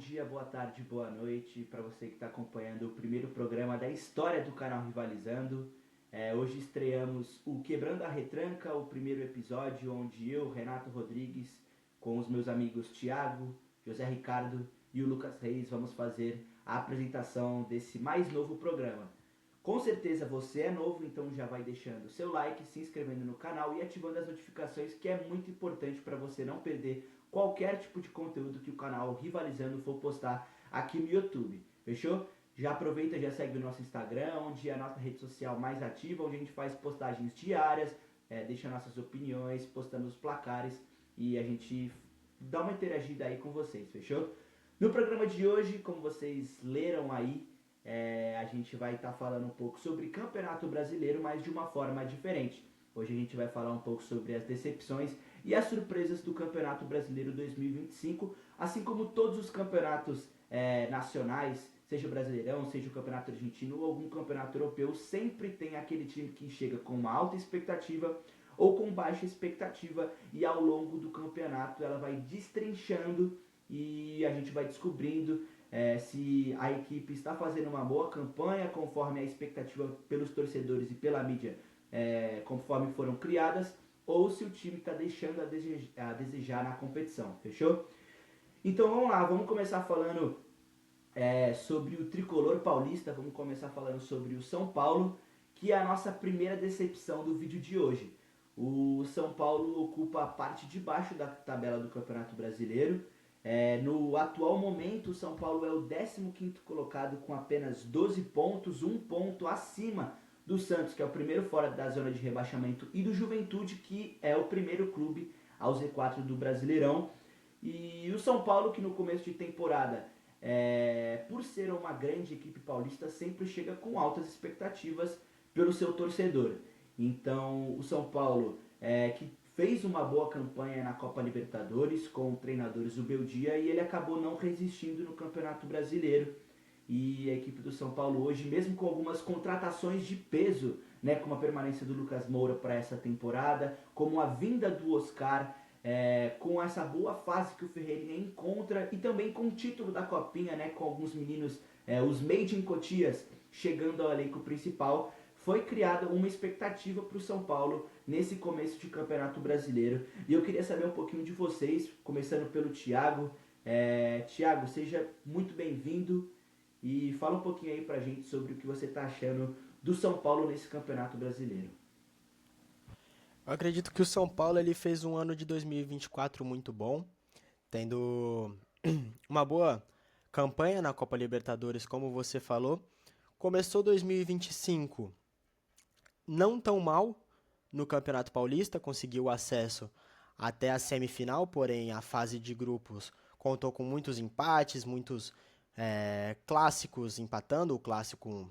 dia, boa tarde, boa noite para você que está acompanhando o primeiro programa da história do canal Rivalizando. Hoje estreamos o Quebrando a Retranca, o primeiro episódio onde eu, Renato Rodrigues, com os meus amigos Thiago, José Ricardo e o Lucas Reis, vamos fazer a apresentação desse mais novo programa. Com certeza você é novo, então já vai deixando o seu like, se inscrevendo no canal e ativando as notificações, que é muito importante para você não perder qualquer tipo de conteúdo que o canal Rivalizando for postar aqui no YouTube, fechou? Já aproveita, já segue o nosso Instagram, onde é a nossa rede social mais ativa, onde a gente faz postagens diárias, deixa nossas opiniões, postando os placares e a gente dá uma interagida aí com vocês, fechou? No programa de hoje, como vocês leram aí, a gente vai estar falando um pouco sobre Campeonato Brasileiro, mas de uma forma diferente. Hoje a gente vai falar um pouco sobre as decepções e as surpresas do Campeonato Brasileiro 2025, assim como todos os campeonatos nacionais, seja o Brasileirão, seja o Campeonato Argentino ou algum campeonato europeu, sempre tem aquele time que chega com uma alta expectativa ou com baixa expectativa, e ao longo do campeonato ela vai destrinchando e a gente vai descobrindo se a equipe está fazendo uma boa campanha conforme a expectativa pelos torcedores e pela mídia conforme foram criadas, ou se o time está deixando a desejar na competição, fechou? Então vamos lá, vamos começar falando sobre o tricolor paulista, vamos começar falando sobre o São Paulo, que é a nossa primeira decepção do vídeo de hoje. O São Paulo ocupa a parte de baixo da tabela do Campeonato Brasileiro. No atual momento, o São Paulo é o 15º colocado com apenas 12 pontos, um ponto acima do Santos, que é o primeiro fora da zona de rebaixamento, e do Juventude, que é o primeiro clube ao Z4 do Brasileirão. E o São Paulo, que no começo de temporada, por ser uma grande equipe paulista, sempre chega com altas expectativas pelo seu torcedor. Então o São Paulo, que fez uma boa campanha na Copa Libertadores com o treinador Zubeldia, e ele acabou não resistindo no Campeonato Brasileiro. E a equipe do São Paulo hoje, mesmo com algumas contratações de peso, como a permanência do Lucas Moura para essa temporada, como a vinda do Oscar, com essa boa fase que o Ferreirinha encontra, e também com o título da Copinha, com alguns meninos, os Made in Cotias, chegando ao elenco principal, foi criada uma expectativa para o São Paulo nesse começo de Campeonato Brasileiro. E eu queria saber um pouquinho de vocês, começando pelo Thiago. Thiago, seja muito bem-vindo e fala um pouquinho aí pra gente sobre o que você tá achando do São Paulo nesse Campeonato Brasileiro. Eu acredito que o São Paulo ele fez um ano de 2024 muito bom, tendo uma boa campanha na Copa Libertadores, como você falou. Começou 2025 não tão mal no Campeonato Paulista, conseguiu acesso até a semifinal, porém a fase de grupos contou com muitos empates, muitos clássicos empatando, o clássico,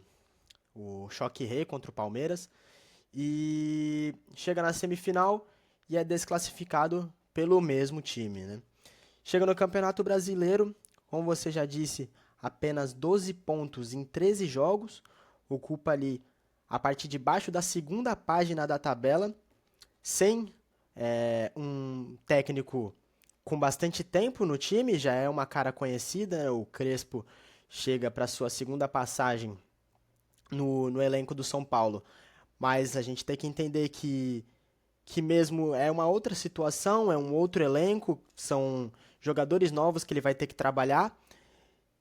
o Choque Rei contra o Palmeiras, e chega na semifinal e é desclassificado pelo mesmo time, né? Chega no Campeonato Brasileiro, como você já disse, apenas 12 pontos em 13 jogos, ocupa ali a parte de baixo da segunda página da tabela, sem um técnico com bastante tempo no time, já é uma cara conhecida, né? O Crespo chega para sua segunda passagem no elenco do São Paulo, mas a gente tem que entender que mesmo é uma outra situação, é um outro elenco, são jogadores novos que ele vai ter que trabalhar,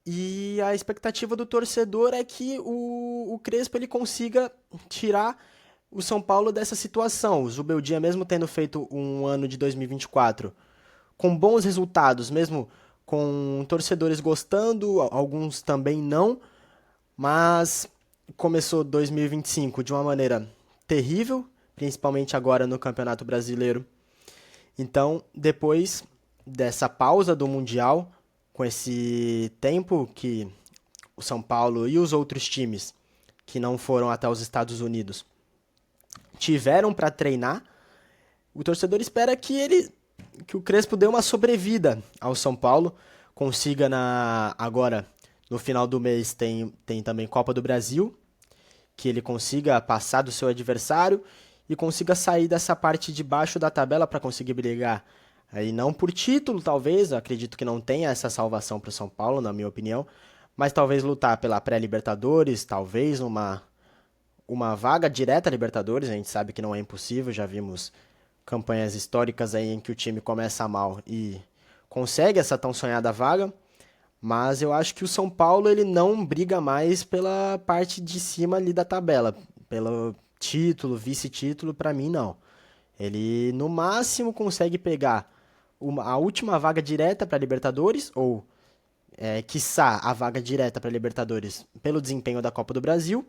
e a expectativa do torcedor é que o Crespo ele consiga tirar o São Paulo dessa situação. O Zubeldia, mesmo tendo feito um ano de 2024 com bons resultados, mesmo com torcedores gostando, alguns também não, mas começou 2025 de uma maneira terrível, principalmente agora no Campeonato Brasileiro. Então, depois dessa pausa do Mundial, com esse tempo que o São Paulo e os outros times que não foram até os Estados Unidos tiveram para treinar, o torcedor espera que o Crespo dê uma sobrevida ao São Paulo, consiga agora, no final do mês, tem também Copa do Brasil, que ele consiga passar do seu adversário e consiga sair dessa parte de baixo da tabela para conseguir brigar Aí não por título, talvez, eu acredito que não tenha essa salvação para o São Paulo, na minha opinião, mas talvez lutar pela pré-Libertadores, talvez uma vaga direta à Libertadores, a gente sabe que não é impossível, já vimos campanhas históricas aí em que o time começa mal e consegue essa tão sonhada vaga, mas eu acho que o São Paulo ele não briga mais pela parte de cima ali da tabela, pelo título, vice-título, para mim não. Ele no máximo consegue pegar a última vaga direta para Libertadores ou quiçá a vaga direta para Libertadores pelo desempenho da Copa do Brasil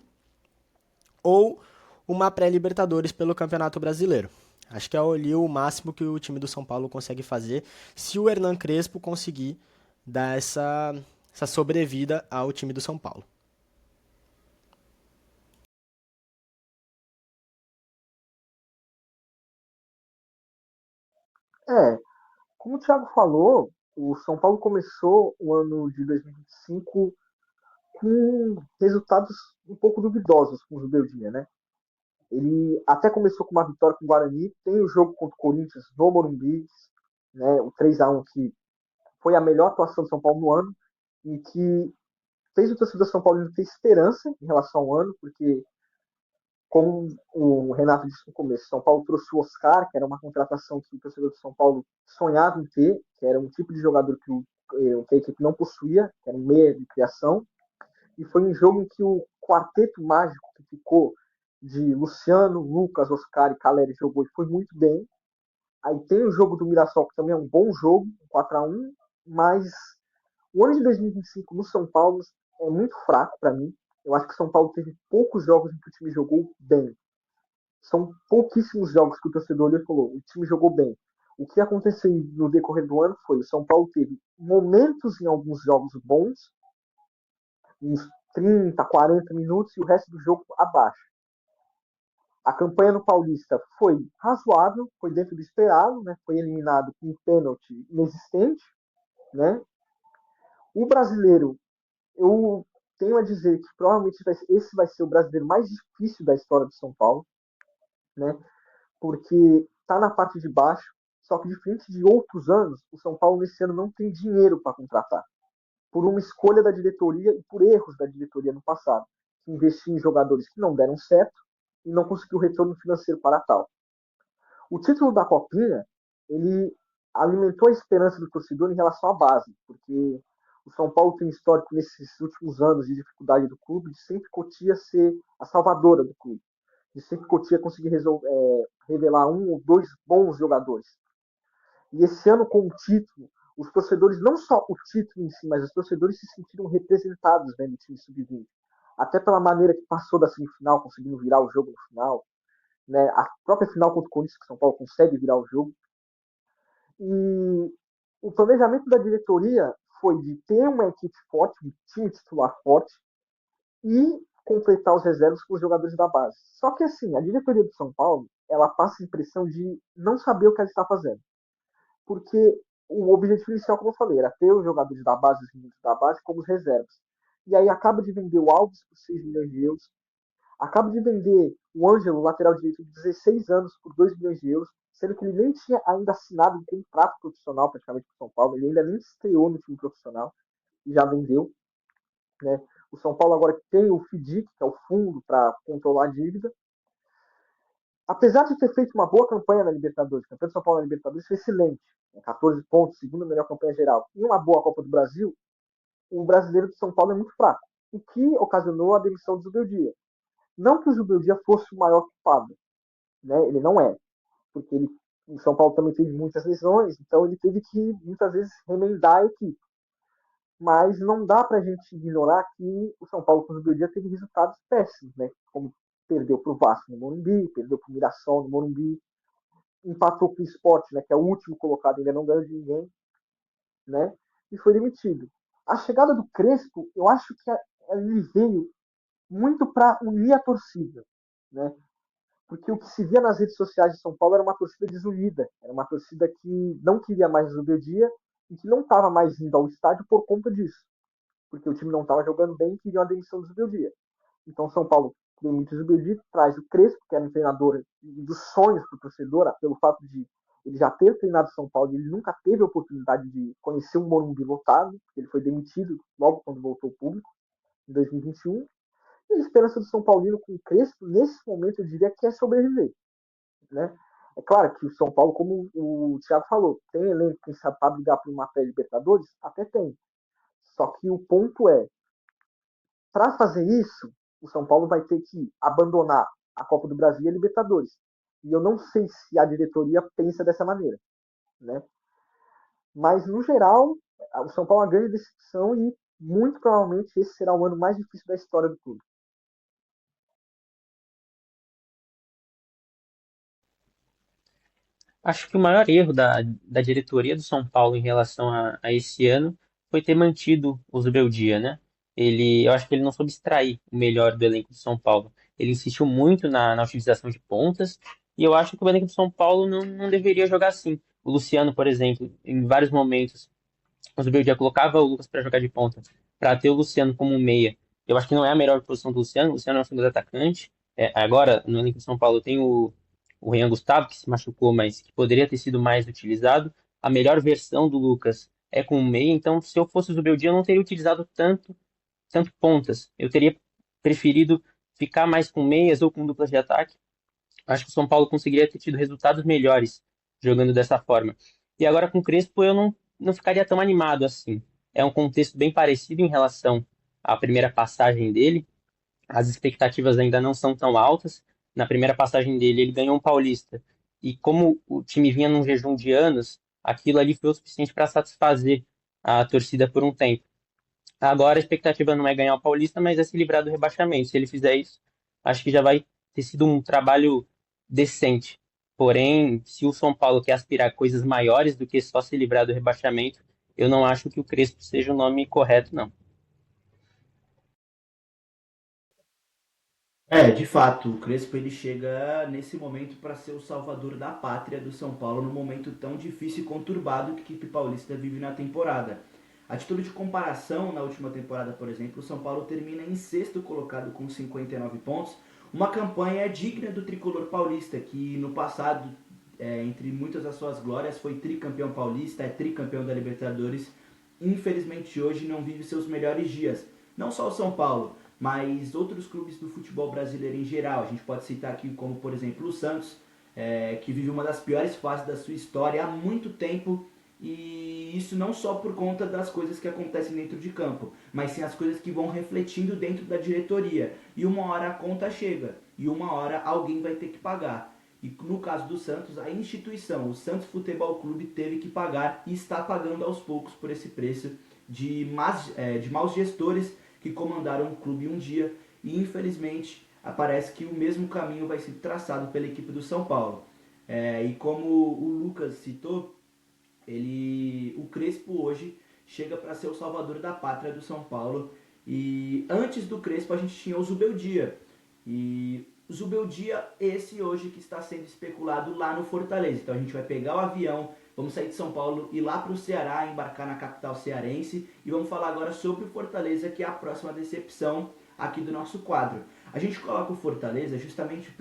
ou uma pré-Libertadores pelo Campeonato Brasileiro. Acho que é ali o máximo que o time do São Paulo consegue fazer se o Hernan Crespo conseguir dar essa sobrevida ao time do São Paulo. É, como o Thiago falou, o São Paulo começou o ano de 2025 com resultados um pouco duvidosos com o Zubeldia, né? Ele até começou com uma vitória com o Guarani, tem o jogo contra o Corinthians no Morumbi, né, o 3-1 que foi a melhor atuação do São Paulo no ano e que fez o torcedor São Paulo ter esperança em relação ao ano, porque como o Renato disse no começo, São Paulo trouxe o Oscar, que era uma contratação que o torcedor de São Paulo sonhava em ter, que era um tipo de jogador que a equipe não possuía, que era um meia de criação, e foi um jogo em que o quarteto mágico que ficou de Luciano, Lucas, Oscar e Caleri jogou e foi muito bem. Aí tem o jogo do Mirassol, que também é um bom jogo, 4-1, mas o ano de 2025 no São Paulo é muito fraco para mim. Eu acho que o São Paulo teve poucos jogos em que o time jogou bem. São pouquíssimos jogos que o torcedor olhou e falou: o time jogou bem. O que aconteceu no decorrer do ano foi: o São Paulo teve momentos em alguns jogos bons, uns 30, 40 minutos, e o resto do jogo abaixo. A campanha no Paulista foi razoável, foi dentro do esperado, né? Foi eliminado com um pênalti inexistente, né? O brasileiro, eu tenho a dizer que provavelmente esse vai ser o brasileiro mais difícil da história do São Paulo, né? Porque está na parte de baixo, só que diferente de outros anos, o São Paulo nesse ano não tem dinheiro para contratar, por uma escolha da diretoria e por erros da diretoria no passado, que investiu em jogadores que não deram certo e não conseguiu retorno financeiro para tal. O título da Copinha, ele alimentou a esperança do torcedor em relação à base, porque o São Paulo tem histórico nesses últimos anos de dificuldade do clube, de sempre Cotia ser a salvadora do clube, de sempre Cotia conseguir revelar um ou dois bons jogadores. E esse ano, com o título, os torcedores, não só o título em si, mas os torcedores se sentiram representados vendo o time sub-20. Até pela maneira que passou da semifinal, conseguindo virar o jogo no final, né? A própria final contra o Corinthians, que o São Paulo consegue virar o jogo. E o planejamento da diretoria foi de ter uma equipe forte, um time titular forte, e completar os reservas com os jogadores da base. Só que assim, a diretoria do São Paulo, ela passa a impressão de não saber o que ela está fazendo. Porque o objetivo inicial, como eu falei, era ter os jogadores da base, os meninos da base, como os reservas. E aí acaba de vender o Alves por 6 milhões de euros, acaba de vender o Ângelo, lateral direito, de 16 anos, por 2 milhões de euros, sendo que ele nem tinha ainda assinado um contrato profissional praticamente com o São Paulo, ele ainda nem estreou no time profissional e já vendeu. Né? O São Paulo agora tem o FDIC, que é o fundo para controlar a dívida. Apesar de ter feito uma boa campanha na Libertadores, o campeão de São Paulo na Libertadores foi excelente, 14 pontos, segunda melhor campanha geral, e uma boa Copa do Brasil, o brasileiro de São Paulo é muito fraco, o que ocasionou a demissão do Zubeldia. Não que o Zubeldia fosse o maior culpado, né? Ele não é, porque o São Paulo também teve muitas lesões, então ele teve que muitas vezes remendar a equipe. Mas não dá para a gente ignorar que o São Paulo com o Zubeldia teve resultados péssimos, né? Como perdeu para o Vasco no Morumbi, perdeu para o Mirassol no Morumbi, empatou com o Sport, né? Que é o último colocado, ainda não ganhou de ninguém, né? E foi demitido. A chegada do Crespo, eu acho que ele veio muito para unir a torcida, né? Porque o que se via nas redes sociais de São Paulo era uma torcida desunida, era uma torcida que não queria mais o Zubeldia e que não estava mais indo ao estádio por conta disso, porque o time não estava jogando bem e queria a demissão do Zubeldia. Então São Paulo demite o Zubeldia, traz o Crespo, que era um treinador dos sonhos para o torcedor, pelo fato de ele já teve treinado São Paulo, ele nunca teve a oportunidade de conhecer um Morumbi lotado, ele foi demitido logo quando voltou ao público, em 2021. E a esperança do São Paulino com o Crespo, nesse momento, eu diria que é sobreviver. Né? É claro que o São Paulo, como o Thiago falou, tem elenco, quem sabe, para brigar por uma pré-Libertadores? Até tem. Só que o ponto é, para fazer isso, o São Paulo vai ter que abandonar a Copa do Brasil e a Libertadores. E eu não sei se a diretoria pensa dessa maneira. Né? Mas, no geral, o São Paulo é uma grande decepção e, muito provavelmente, esse será o ano mais difícil da história do clube. Acho que o maior erro da diretoria do São Paulo em relação a esse ano foi ter mantido o Zubeldia, né? Eu acho que ele não soube extrair o melhor do elenco do São Paulo. Ele insistiu muito na utilização de pontas, e eu acho que o elenco do São Paulo não deveria jogar assim. O Luciano, por exemplo, em vários momentos, o Zubeldia colocava o Lucas para jogar de ponta, para ter o Luciano como um meia. Eu acho que não é a melhor posição do Luciano. O Luciano é um segundo atacante. Agora, no elenco do São Paulo, tem o Rian Gustavo, que se machucou, mas que poderia ter sido mais utilizado. A melhor versão do Lucas é com o meia. Então, se eu fosse o Zubeldia, eu não teria utilizado tanto pontas. Eu teria preferido ficar mais com meias ou com duplas de ataque. Acho que o São Paulo conseguiria ter tido resultados melhores jogando dessa forma. E agora com o Crespo eu não ficaria tão animado assim. É um contexto bem parecido em relação à primeira passagem dele. As expectativas ainda não são tão altas. Na primeira passagem dele, ele ganhou um Paulista. E como o time vinha num jejum de anos, aquilo ali foi o suficiente para satisfazer a torcida por um tempo. Agora a expectativa não é ganhar o Paulista, mas é se livrar do rebaixamento. Se ele fizer isso, acho que já vai ter sido um trabalho decente. Porém, se o São Paulo quer aspirar a coisas maiores do que só se livrar do rebaixamento, eu não acho que o Crespo seja o nome correto, não. De fato, o Crespo ele chega nesse momento para ser o salvador da pátria do São Paulo no momento tão difícil e conturbado que a equipe paulista vive na temporada. A título de comparação, na última temporada, por exemplo, o São Paulo termina em sexto colocado com 59 pontos, uma campanha digna do tricolor paulista, que no passado, entre muitas das suas glórias, foi tricampeão paulista, é tricampeão da Libertadores. Infelizmente hoje não vive seus melhores dias. Não só o São Paulo, mas outros clubes do futebol brasileiro em geral. A gente pode citar aqui como, por exemplo, o Santos, que vive uma das piores fases da sua história há muito tempo, e isso não só por conta das coisas que acontecem dentro de campo, mas sim as coisas que vão refletindo dentro da diretoria. E uma hora a conta chega, e uma hora alguém vai ter que pagar. E no caso do Santos, a instituição, o Santos Futebol Clube, teve que pagar e está pagando aos poucos por esse preço de maus gestores que comandaram o clube um dia, e infelizmente parece que o mesmo caminho vai ser traçado pela equipe do São Paulo. E como o Lucas citou, o Crespo hoje chega para ser o salvador da pátria do São Paulo. E antes do Crespo a gente tinha o Zubeldia. E o Zubeldia, esse hoje que está sendo especulado lá no Fortaleza. Então a gente vai pegar o avião, vamos sair de São Paulo, ir lá para o Ceará, embarcar na capital cearense, e vamos falar agora sobre o Fortaleza, que é a próxima decepção aqui do nosso quadro. A gente coloca o Fortaleza justamente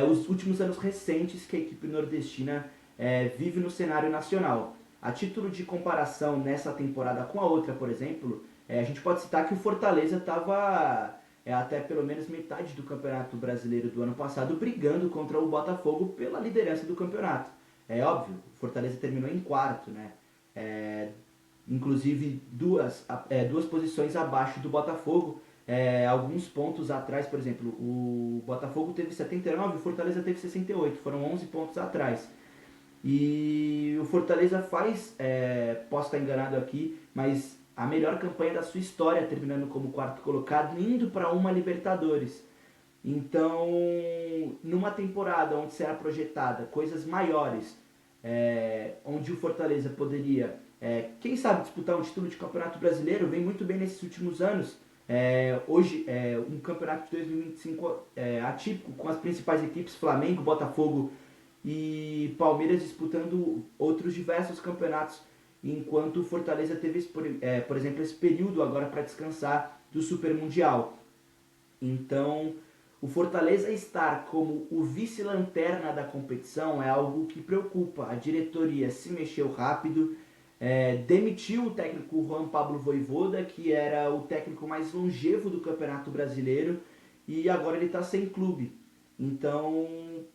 os últimos anos recentes que a equipe nordestina vive no cenário nacional. A título de comparação nessa temporada com a outra, por exemplo, a gente pode citar que o Fortaleza estava até pelo menos metade do Campeonato Brasileiro do ano passado brigando contra o Botafogo pela liderança do campeonato. É óbvio, o Fortaleza terminou em quarto, né? Inclusive duas posições abaixo do Botafogo. Alguns pontos atrás, por exemplo, o Botafogo teve 79, o Fortaleza teve 68, foram 11 pontos atrás. E o Fortaleza posso estar enganado aqui, mas a melhor campanha da sua história, terminando como quarto colocado, indo para uma Libertadores. Então, numa temporada onde será projetada coisas maiores, onde o Fortaleza poderia, quem sabe, disputar um título de campeonato brasileiro, vem muito bem nesses últimos anos. Hoje, um campeonato de 2025 atípico, com as principais equipes, Flamengo, Botafogo e Palmeiras disputando outros diversos campeonatos, enquanto o Fortaleza teve, por exemplo, esse período agora para descansar do Super Mundial. Então, O Fortaleza estar como o vice-lanterna da competição é algo que preocupa. A diretoria se mexeu rápido, demitiu o técnico Juan Pablo Vojvoda, que era o técnico mais longevo do Campeonato Brasileiro, e agora ele está sem clube. Então,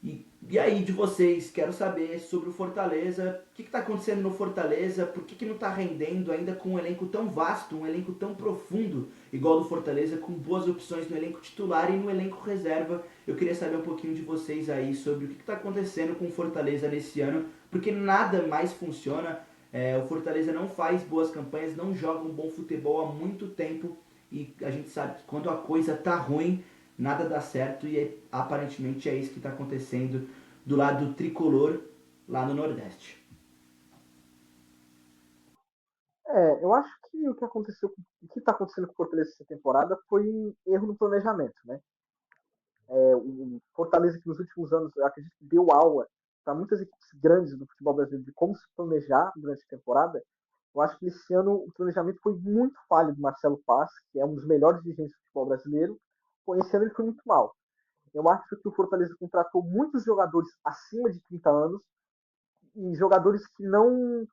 e aí de vocês, quero saber sobre o Fortaleza, o que está acontecendo no Fortaleza, por que não está rendendo ainda com um elenco tão vasto, um elenco tão profundo, igual do Fortaleza, com boas opções no elenco titular e no elenco reserva. Eu queria saber um pouquinho de vocês aí sobre o que está acontecendo com o Fortaleza nesse ano, porque nada mais funciona, o Fortaleza não faz boas campanhas, não joga um bom futebol há muito tempo, e a gente sabe que quando a coisa tá ruim, nada dá certo, e aparentemente é isso que está acontecendo do lado tricolor lá no Nordeste. Eu acho que o que está acontecendo com o Fortaleza essa temporada foi um erro no planejamento, né? O Fortaleza que nos últimos anos, eu acredito que deu aula para muitas equipes grandes do futebol brasileiro de como se planejar durante a temporada. Eu acho que esse ano o planejamento foi muito falho do Marcelo Paz, que é um dos melhores dirigentes do futebol brasileiro. Esse ano ele foi muito mal. Eu acho que o Fortaleza contratou muitos jogadores acima de 30 anos e jogadores que não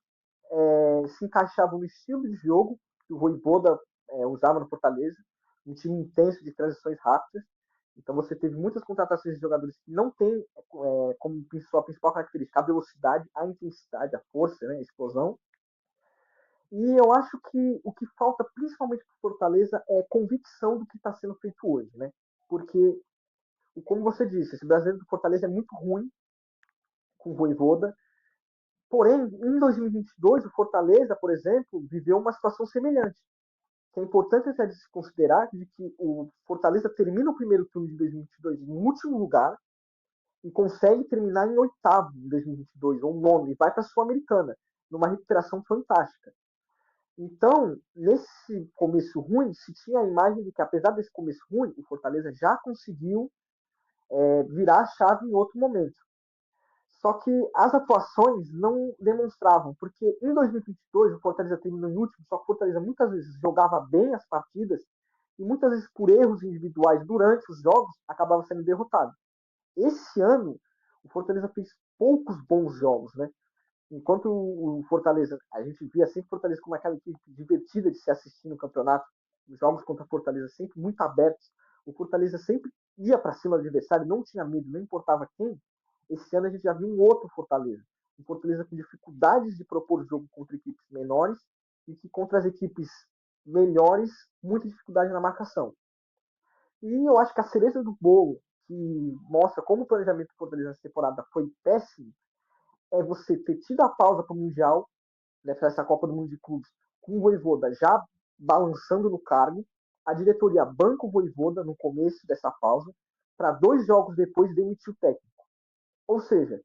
se encaixavam no estilo de jogo que o Voivoda usava no Fortaleza, um time intenso de transições rápidas. Então você teve muitas contratações de jogadores que não têm como sua principal característica a velocidade, a intensidade, a força, né, a explosão. E eu acho que o que falta principalmente para o Fortaleza é convicção do que está sendo feito hoje, né? Porque, como você disse, esse brasileiro do Fortaleza é muito ruim com o Voivoda. Porém, em 2022, o Fortaleza, por exemplo, viveu uma situação semelhante. Que é importante até de se considerar de que o Fortaleza termina o primeiro turno de 2022 em último lugar e consegue terminar em oitavo em 2022, ou nono, e vai para a Sul-Americana, numa recuperação fantástica. Então, nesse começo ruim, se tinha a imagem de que, apesar desse começo ruim, o Fortaleza já conseguiu virar a chave em outro momento. Só que as atuações não demonstravam, porque em 2022 o Fortaleza terminou em último, só que o Fortaleza muitas vezes jogava bem as partidas e muitas vezes por erros individuais durante os jogos acabava sendo derrotado. Esse ano o Fortaleza fez poucos bons jogos, né? Enquanto o Fortaleza, a gente via sempre o Fortaleza como aquela equipe divertida de se assistir no campeonato, os jogos contra o Fortaleza sempre muito abertos, o Fortaleza sempre ia para cima do adversário, não tinha medo, não importava quem. Esse ano a gente já viu um outro Fortaleza. Um Fortaleza com dificuldades de propor jogo contra equipes menores e que contra as equipes melhores, muita dificuldade na marcação. E eu acho que a cereja do bolo, que mostra como o planejamento do Fortaleza nessa temporada foi péssimo, é você ter tido a pausa para o Mundial, nessa Copa do Mundo de Clubes, com o Voivoda já balançando no cargo, a diretoria banca o Voivoda no começo dessa pausa, para 2 jogos depois demitir o técnico. Ou seja,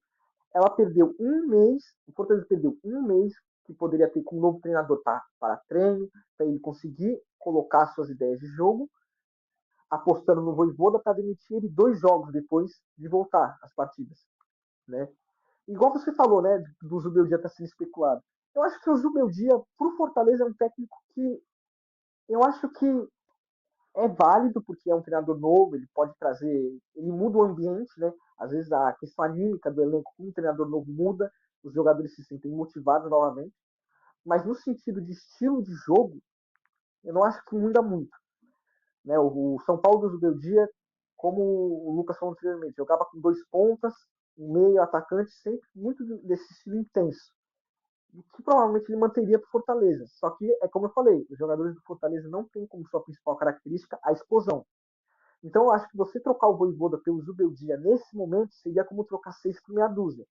ela perdeu um mês, o Fortaleza perdeu um mês que poderia ter com um novo treinador para treino, para ele conseguir colocar suas ideias de jogo, apostando no Voivoda para demitir ele 2 jogos depois de voltar às partidas, né? Igual você falou, né, do Zubeldia estar sendo especulado. Eu acho que o Zubeldia, pro Fortaleza, é um técnico que eu acho que é válido, porque é um treinador novo, ele pode trazer, ele muda o ambiente, né? Às vezes a questão anímica do elenco com um treinador novo muda, os jogadores se sentem motivados novamente, mas no sentido de estilo de jogo, eu não acho que muda muito. Né? O São Paulo do Zubeldia, como o Lucas falou anteriormente, jogava com 2 pontas, um meio atacante, sempre muito desse estilo intenso. Que provavelmente ele manteria para Fortaleza. Só que, é como eu falei, os jogadores do Fortaleza não têm como sua principal característica a explosão. Então eu acho que você trocar o Voivoda pelo Zubeldia nesse momento seria como trocar 6 por meia dúzia.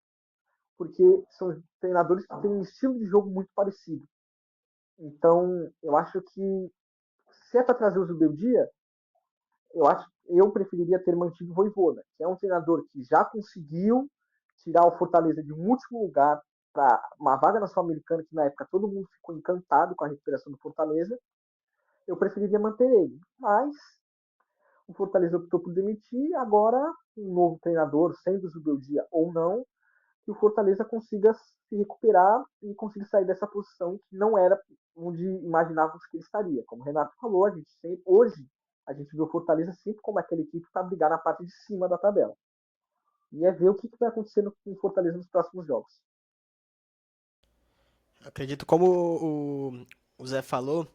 Porque são treinadores que têm um estilo de jogo muito parecido. Então eu acho que se é para trazer o Zubeldia, eu preferiria ter mantido o Voivoda, que é um treinador que já conseguiu tirar o Fortaleza de um último lugar para uma vaga na Sul-Americana, que na época todo mundo ficou encantado com a recuperação do Fortaleza. Eu preferiria manter ele. Mas o Fortaleza optou por demitir, agora um novo treinador, sendo o Zubeldia ou não, que o Fortaleza consiga se recuperar e consiga sair dessa posição que não era onde imaginávamos que ele estaria. Como o Renato falou, a gente sempre, hoje a gente vê o Fortaleza sempre como aquela equipe para brigar na parte de cima da tabela. E é ver o que vai acontecer com o Fortaleza nos próximos jogos. Acredito como o Zé falou,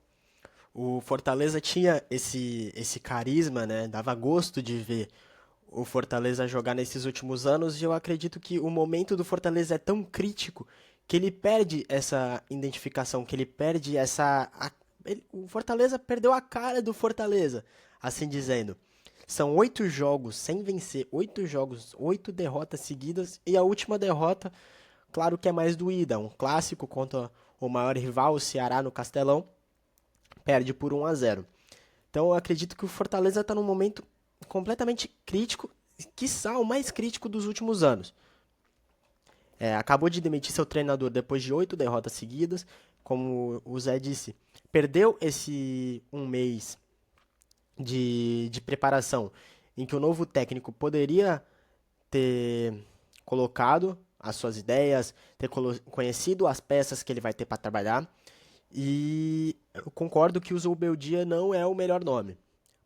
o Fortaleza tinha esse carisma, né? Dava gosto de ver o Fortaleza jogar nesses últimos anos e eu acredito que o momento do Fortaleza é tão crítico que ele perde essa identificação, que ele perde o Fortaleza perdeu a cara do Fortaleza, assim dizendo. São 8 jogos sem vencer, 8 jogos, 8 derrotas seguidas e a última derrota, claro que é mais doída, um clássico contra o maior rival, o Ceará no Castelão, perde por 1-0. Então eu acredito que o Fortaleza está num momento completamente crítico, quiçá o mais crítico dos últimos anos. Acabou de demitir seu treinador depois de 8 derrotas seguidas, como o Zé disse, perdeu esse um mês de preparação em que o novo técnico poderia ter colocado as suas ideias, ter conhecido as peças que ele vai ter para trabalhar. E eu concordo que o Zubeldia não é o melhor nome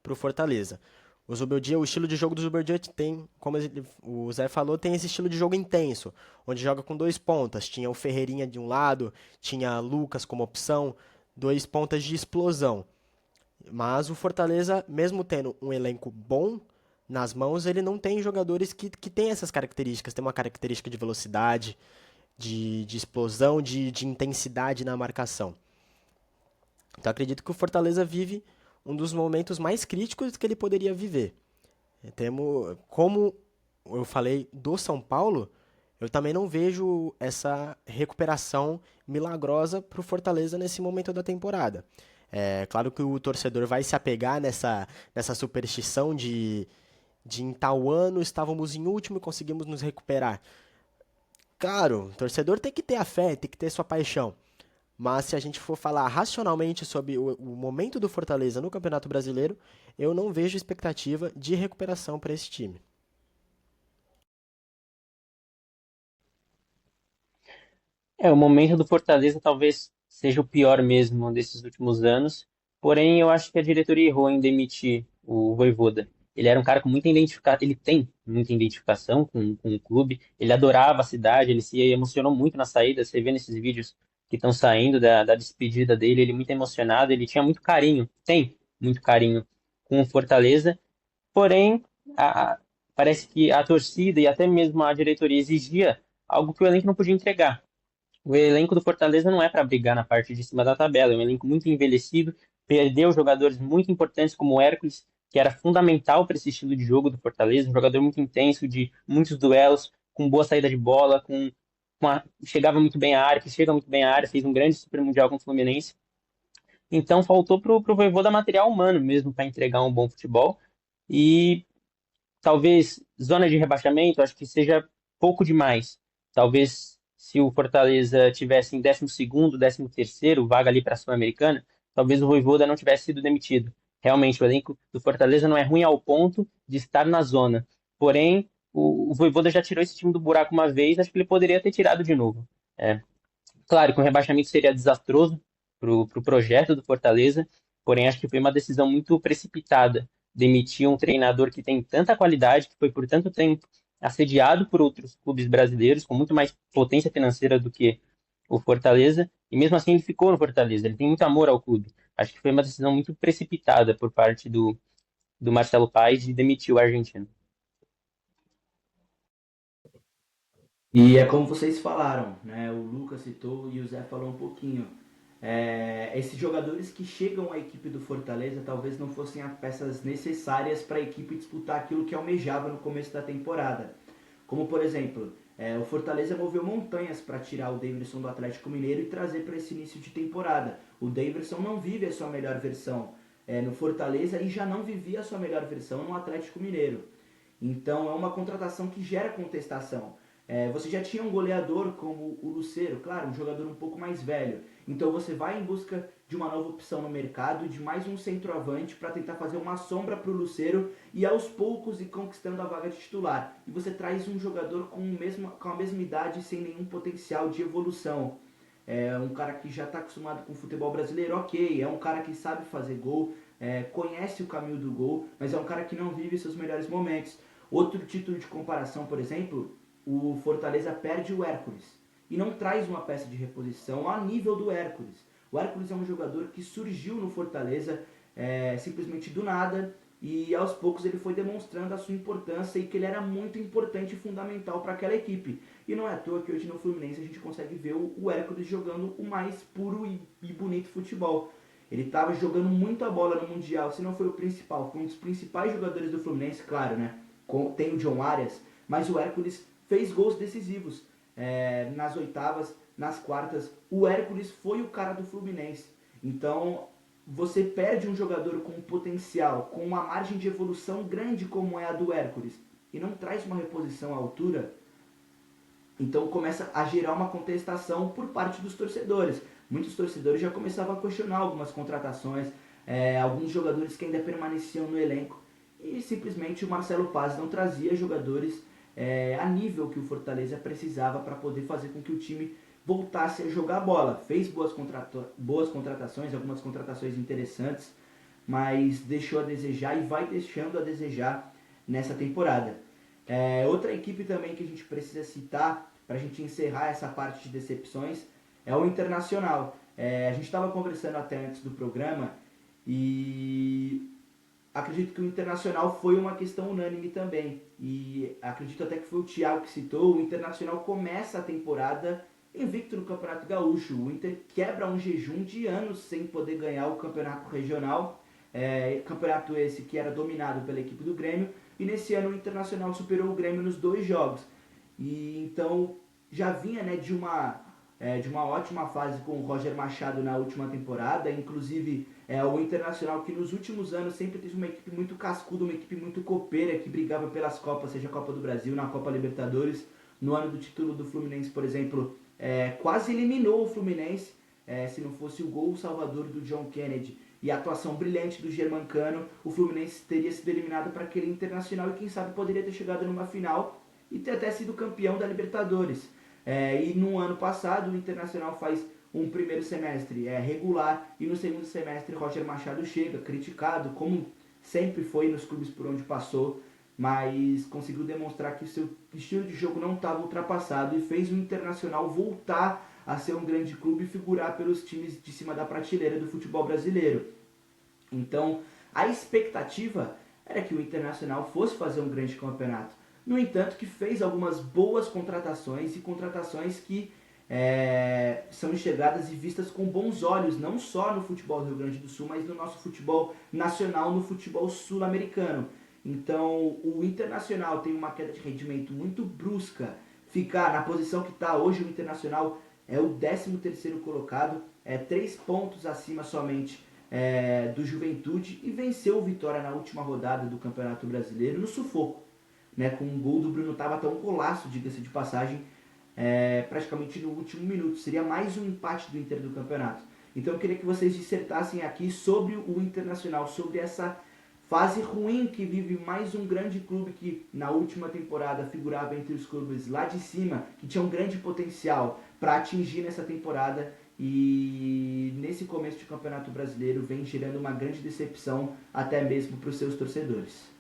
para o Fortaleza. O estilo de jogo do Zubeldia tem, como o Zé falou, tem esse estilo de jogo intenso, onde joga com 2 pontas. Tinha o Ferreirinha de um lado, tinha Lucas como opção, 2 pontas de explosão. Mas o Fortaleza, mesmo tendo um elenco bom nas mãos, ele não tem jogadores que têm essas características. Tem uma característica de velocidade, de explosão, de intensidade na marcação. Então acredito que o Fortaleza vive um dos momentos mais críticos que ele poderia viver. Como eu falei do São Paulo, eu também não vejo essa recuperação milagrosa para o Fortaleza nesse momento da temporada. É claro que o torcedor vai se apegar nessa superstição de em tal ano estávamos em último e conseguimos nos recuperar. Claro, o torcedor tem que ter a fé, tem que ter sua paixão. Mas se a gente for falar racionalmente sobre o momento do Fortaleza no Campeonato Brasileiro, eu não vejo expectativa de recuperação para esse time. O momento do Fortaleza talvez seja o pior mesmo desses últimos anos. Porém, eu acho que a diretoria errou em demitir o Vojvoda. Ele era um cara com muita identificação, ele tem muita identificação com o clube. Ele adorava a cidade, ele se emocionou muito na saída. Você vê nesses vídeos que estão saindo da despedida dele, ele muito emocionado, ele tinha muito carinho, tem muito carinho com o Fortaleza. Porém, a- parece que a torcida e até mesmo a diretoria exigia algo que o elenco não podia entregar. O elenco do Fortaleza não é para brigar na parte de cima da tabela, é um elenco muito envelhecido, perdeu jogadores muito importantes como o Hércules, que era fundamental para esse estilo de jogo do Fortaleza, um jogador muito intenso, de muitos duelos, com boa saída de bola, chegava muito bem à área, que chega muito bem à área, fez um grande super mundial com o Fluminense. Então faltou pro Vojvoda material humano mesmo para entregar um bom futebol. E talvez zona de rebaixamento, acho que seja pouco demais. Talvez se o Fortaleza tivesse em 12º, 13º, vaga ali para a Sul-Americana, talvez o Vojvoda não tivesse sido demitido. Realmente, o elenco do Fortaleza não é ruim ao ponto de estar na zona. Porém, o Vojvoda já tirou esse time do buraco uma vez, acho que ele poderia ter tirado de novo. É, claro que um rebaixamento seria desastroso para o projeto do Fortaleza, porém acho que foi uma decisão muito precipitada demitir um treinador que tem tanta qualidade, que foi por tanto tempo assediado por outros clubes brasileiros, com muito mais potência financeira do que o Fortaleza, e mesmo assim ele ficou no Fortaleza, ele tem muito amor ao clube. Acho que foi uma decisão muito precipitada por parte do Marcelo Paes de demitir o argentino. E é como vocês falaram, né? O Lucas citou e o Zé falou um pouquinho. Esses jogadores que chegam à equipe do Fortaleza talvez não fossem as peças necessárias para a equipe disputar aquilo que almejava no começo da temporada. Como por exemplo, o Fortaleza moveu montanhas para tirar o Davidson do Atlético Mineiro e trazer para esse início de temporada. O Davidson não vive a sua melhor versão no Fortaleza e já não vivia a sua melhor versão no Atlético Mineiro. Então é uma contratação que gera contestação. Você já tinha um goleador como o Lucero, claro, um jogador um pouco mais velho. Então você vai em busca de uma nova opção no mercado, de mais um centroavante para tentar fazer uma sombra para o Lucero e aos poucos ir conquistando a vaga de titular. E você traz um jogador com a mesma idade sem nenhum potencial de evolução. É um cara que já está acostumado com o futebol brasileiro, ok. É um cara que sabe fazer gol, conhece o caminho do gol, mas é um cara que não vive seus melhores momentos. Outro título de comparação, por exemplo, o Fortaleza perde o Hércules e não traz uma peça de reposição a nível do Hércules. O Hércules é um jogador que surgiu no Fortaleza simplesmente do nada, e aos poucos ele foi demonstrando a sua importância e que ele era muito importante e fundamental para aquela equipe. E não é à toa que hoje no Fluminense a gente consegue ver o Hércules jogando o mais puro e bonito futebol. Ele estava jogando muita bola no Mundial, se não foi o principal, foi um dos principais jogadores do Fluminense, claro, né? Tem o John Arias, mas o Hércules fez gols decisivos nas oitavas, nas quartas. O Hércules foi o cara do Fluminense. Então você perde um jogador com potencial, com uma margem de evolução grande como é a do Hércules, e não traz uma reposição à altura, então começa a gerar uma contestação por parte dos torcedores. Muitos torcedores já começavam a questionar algumas contratações, alguns jogadores que ainda permaneciam no elenco, e simplesmente o Marcelo Paz não trazia jogadores a nível que o Fortaleza precisava para poder fazer com que o time voltasse a jogar bola. Fez boas contratações, algumas contratações interessantes, mas deixou a desejar e vai deixando a desejar nessa temporada. Outra equipe também que a gente precisa citar para a gente encerrar essa parte de decepções é o Internacional. A gente estava conversando até antes do programa e acredito que o Internacional foi uma questão unânime também, e acredito até que foi o Thiago que citou. O Internacional começa a temporada invicto no Campeonato Gaúcho. O Inter quebra um jejum de anos sem poder ganhar o Campeonato Regional, campeonato esse que era dominado pela equipe do Grêmio, e nesse ano o Internacional superou o Grêmio nos 2 jogos. E então já vinha de uma ótima fase com o Roger Machado na última temporada. Inclusive o Internacional, que nos últimos anos sempre teve uma equipe muito cascuda, uma equipe muito copeira, que brigava pelas Copas, seja a Copa do Brasil, na Copa Libertadores. No ano do título do Fluminense, por exemplo, quase eliminou o Fluminense, se não fosse o gol salvador do John Kennedy e a atuação brilhante do Germancano, o Fluminense teria sido eliminado para aquele Internacional, e quem sabe poderia ter chegado numa final e ter até sido campeão da Libertadores. E no ano passado o Internacional faz um primeiro semestre regular, e no segundo semestre Roger Machado chega, criticado, como sempre foi nos clubes por onde passou, mas conseguiu demonstrar que o seu estilo de jogo não estava ultrapassado e fez o Internacional voltar a ser um grande clube e figurar pelos times de cima da prateleira do futebol brasileiro. Então, a expectativa era que o Internacional fosse fazer um grande campeonato. No entanto, que fez algumas boas contratações, e contratações que são enxergadas e vistas com bons olhos, não só no futebol do Rio Grande do Sul, mas no nosso futebol nacional, no futebol sul-americano. Então, o Internacional tem uma queda de rendimento muito brusca. Ficar na posição que está hoje, o Internacional é o 13º colocado, 3 pontos acima somente do Juventude, e venceu o Vitória na última rodada do Campeonato Brasileiro no sufoco, com um gol do Bruno Tabata, um golaço, diga-se de passagem, praticamente no último minuto. Seria mais um empate do Inter do campeonato. Então eu queria que vocês dissertassem aqui sobre o Internacional, sobre essa fase ruim que vive mais um grande clube que na última temporada figurava entre os clubes lá de cima, que tinha um grande potencial para atingir nessa temporada, e nesse começo de Campeonato Brasileiro vem gerando uma grande decepção até mesmo para os seus torcedores.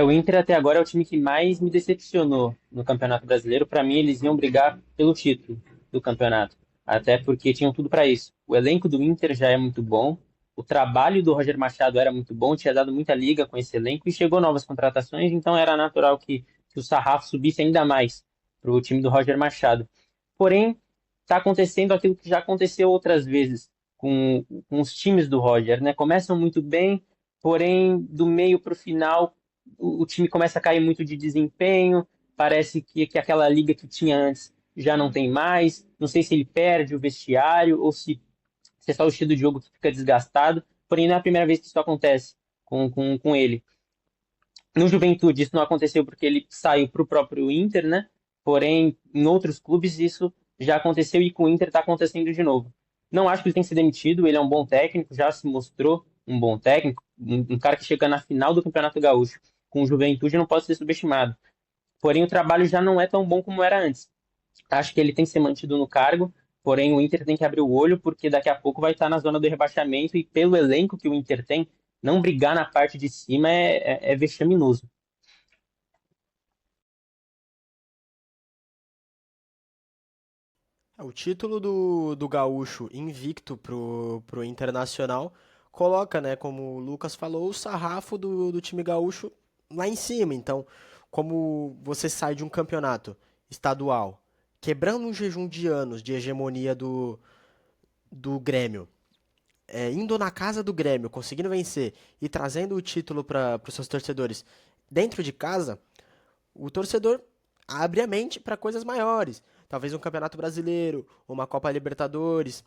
O Inter até agora é o time que mais me decepcionou no Campeonato Brasileiro. Para mim, eles iam brigar pelo título do campeonato, até porque tinham tudo para isso. O elenco do Inter já é muito bom, o trabalho do Roger Machado era muito bom, tinha dado muita liga com esse elenco e chegou novas contratações, então era natural que o sarrafo subisse ainda mais para o time do Roger Machado. Porém, está acontecendo aquilo que já aconteceu outras vezes com os times do Roger, né? Começam muito bem, porém, do meio para o final, o time começa a cair muito de desempenho, parece que aquela liga que tinha antes já não tem mais. Não sei se ele perde o vestiário ou se é só o estilo de jogo que fica desgastado, porém não é a primeira vez que isso acontece com ele. No Juventude isso não aconteceu porque ele saiu para o próprio Inter, né? Porém, em outros clubes isso já aconteceu, e com o Inter está acontecendo de novo. Não acho que ele tem que ser demitido, ele é um bom técnico, já se mostrou um bom técnico, um cara que chega na final do Campeonato Gaúcho com Juventude não pode ser subestimado. Porém, o trabalho já não é tão bom como era antes. Acho que ele tem que ser mantido no cargo, Porém, o Inter tem que abrir o olho porque daqui a pouco vai estar na zona do rebaixamento e pelo elenco que o Inter tem, não brigar na parte de cima é vexaminoso. O título do Gaúcho invicto pro Internacional coloca, né, como o Lucas falou, o sarrafo do time gaúcho lá em cima. Então, como você sai de um campeonato estadual, quebrando um jejum de anos de hegemonia do Grêmio, indo na casa do Grêmio, conseguindo vencer e trazendo o título para os seus torcedores dentro de casa, o torcedor abre a mente para coisas maiores. Talvez um Campeonato Brasileiro, uma Copa Libertadores.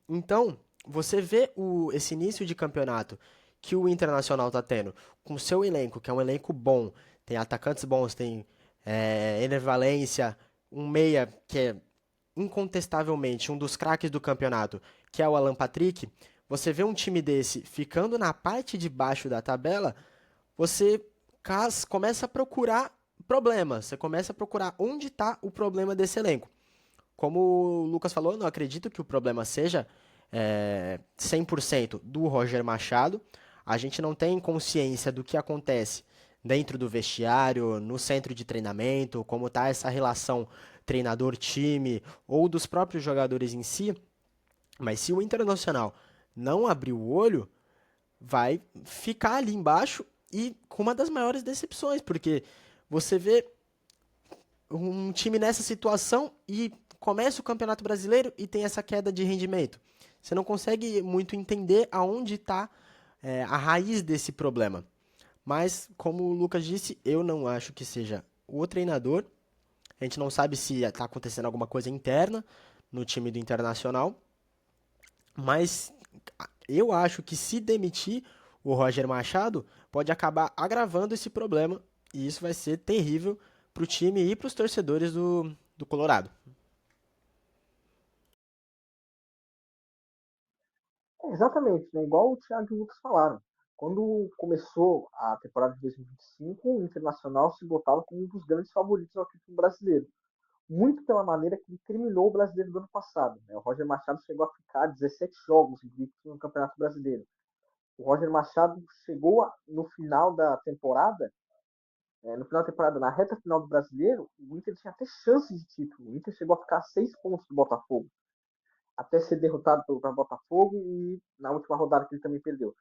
Então, você vê esse início de campeonato que o Internacional está tendo, com o seu elenco, que é um elenco bom, tem atacantes bons, tem Ener Valencia, um meia que é incontestavelmente um dos craques do campeonato, que é o Alan Patrick. Você vê um time desse ficando na parte de baixo da tabela, você começa a procurar problemas, você começa a procurar onde está o problema desse elenco. Como o Lucas falou, eu não acredito que o problema seja 100% do Roger Machado. A gente não tem consciência do que acontece dentro do vestiário, no centro de treinamento, como está essa relação treinador-time ou dos próprios jogadores em si. Mas se o Internacional não abrir o olho, vai ficar ali embaixo e com uma das maiores decepções, porque você vê um time nessa situação e começa o Campeonato Brasileiro e tem essa queda de rendimento. Você não consegue muito entender aonde está a raiz desse problema. Mas, como o Lucas disse, eu não acho que seja o treinador. A gente não sabe se está acontecendo alguma coisa interna no time do Internacional. Mas eu acho que se demitir o Roger Machado, pode acabar agravando esse problema. E isso vai ser terrível para o time e para os torcedores do Colorado. Exatamente, né? Igual o Thiago e o Lucas falaram. Quando começou a temporada de 2025, o Internacional se botava como um dos grandes favoritos ao título brasileiro. Muito pela maneira que ele terminou o brasileiro do ano passado, né? O Roger Machado chegou a ficar 17 jogos invicto no Campeonato Brasileiro. O Roger Machado chegou no final da temporada, no final da temporada, na reta final do brasileiro, o Inter tinha até chance de título. O Inter chegou a ficar a 6 pontos do Botafogo, até ser derrotado pelo Botafogo e na última rodada que ele também perdeu.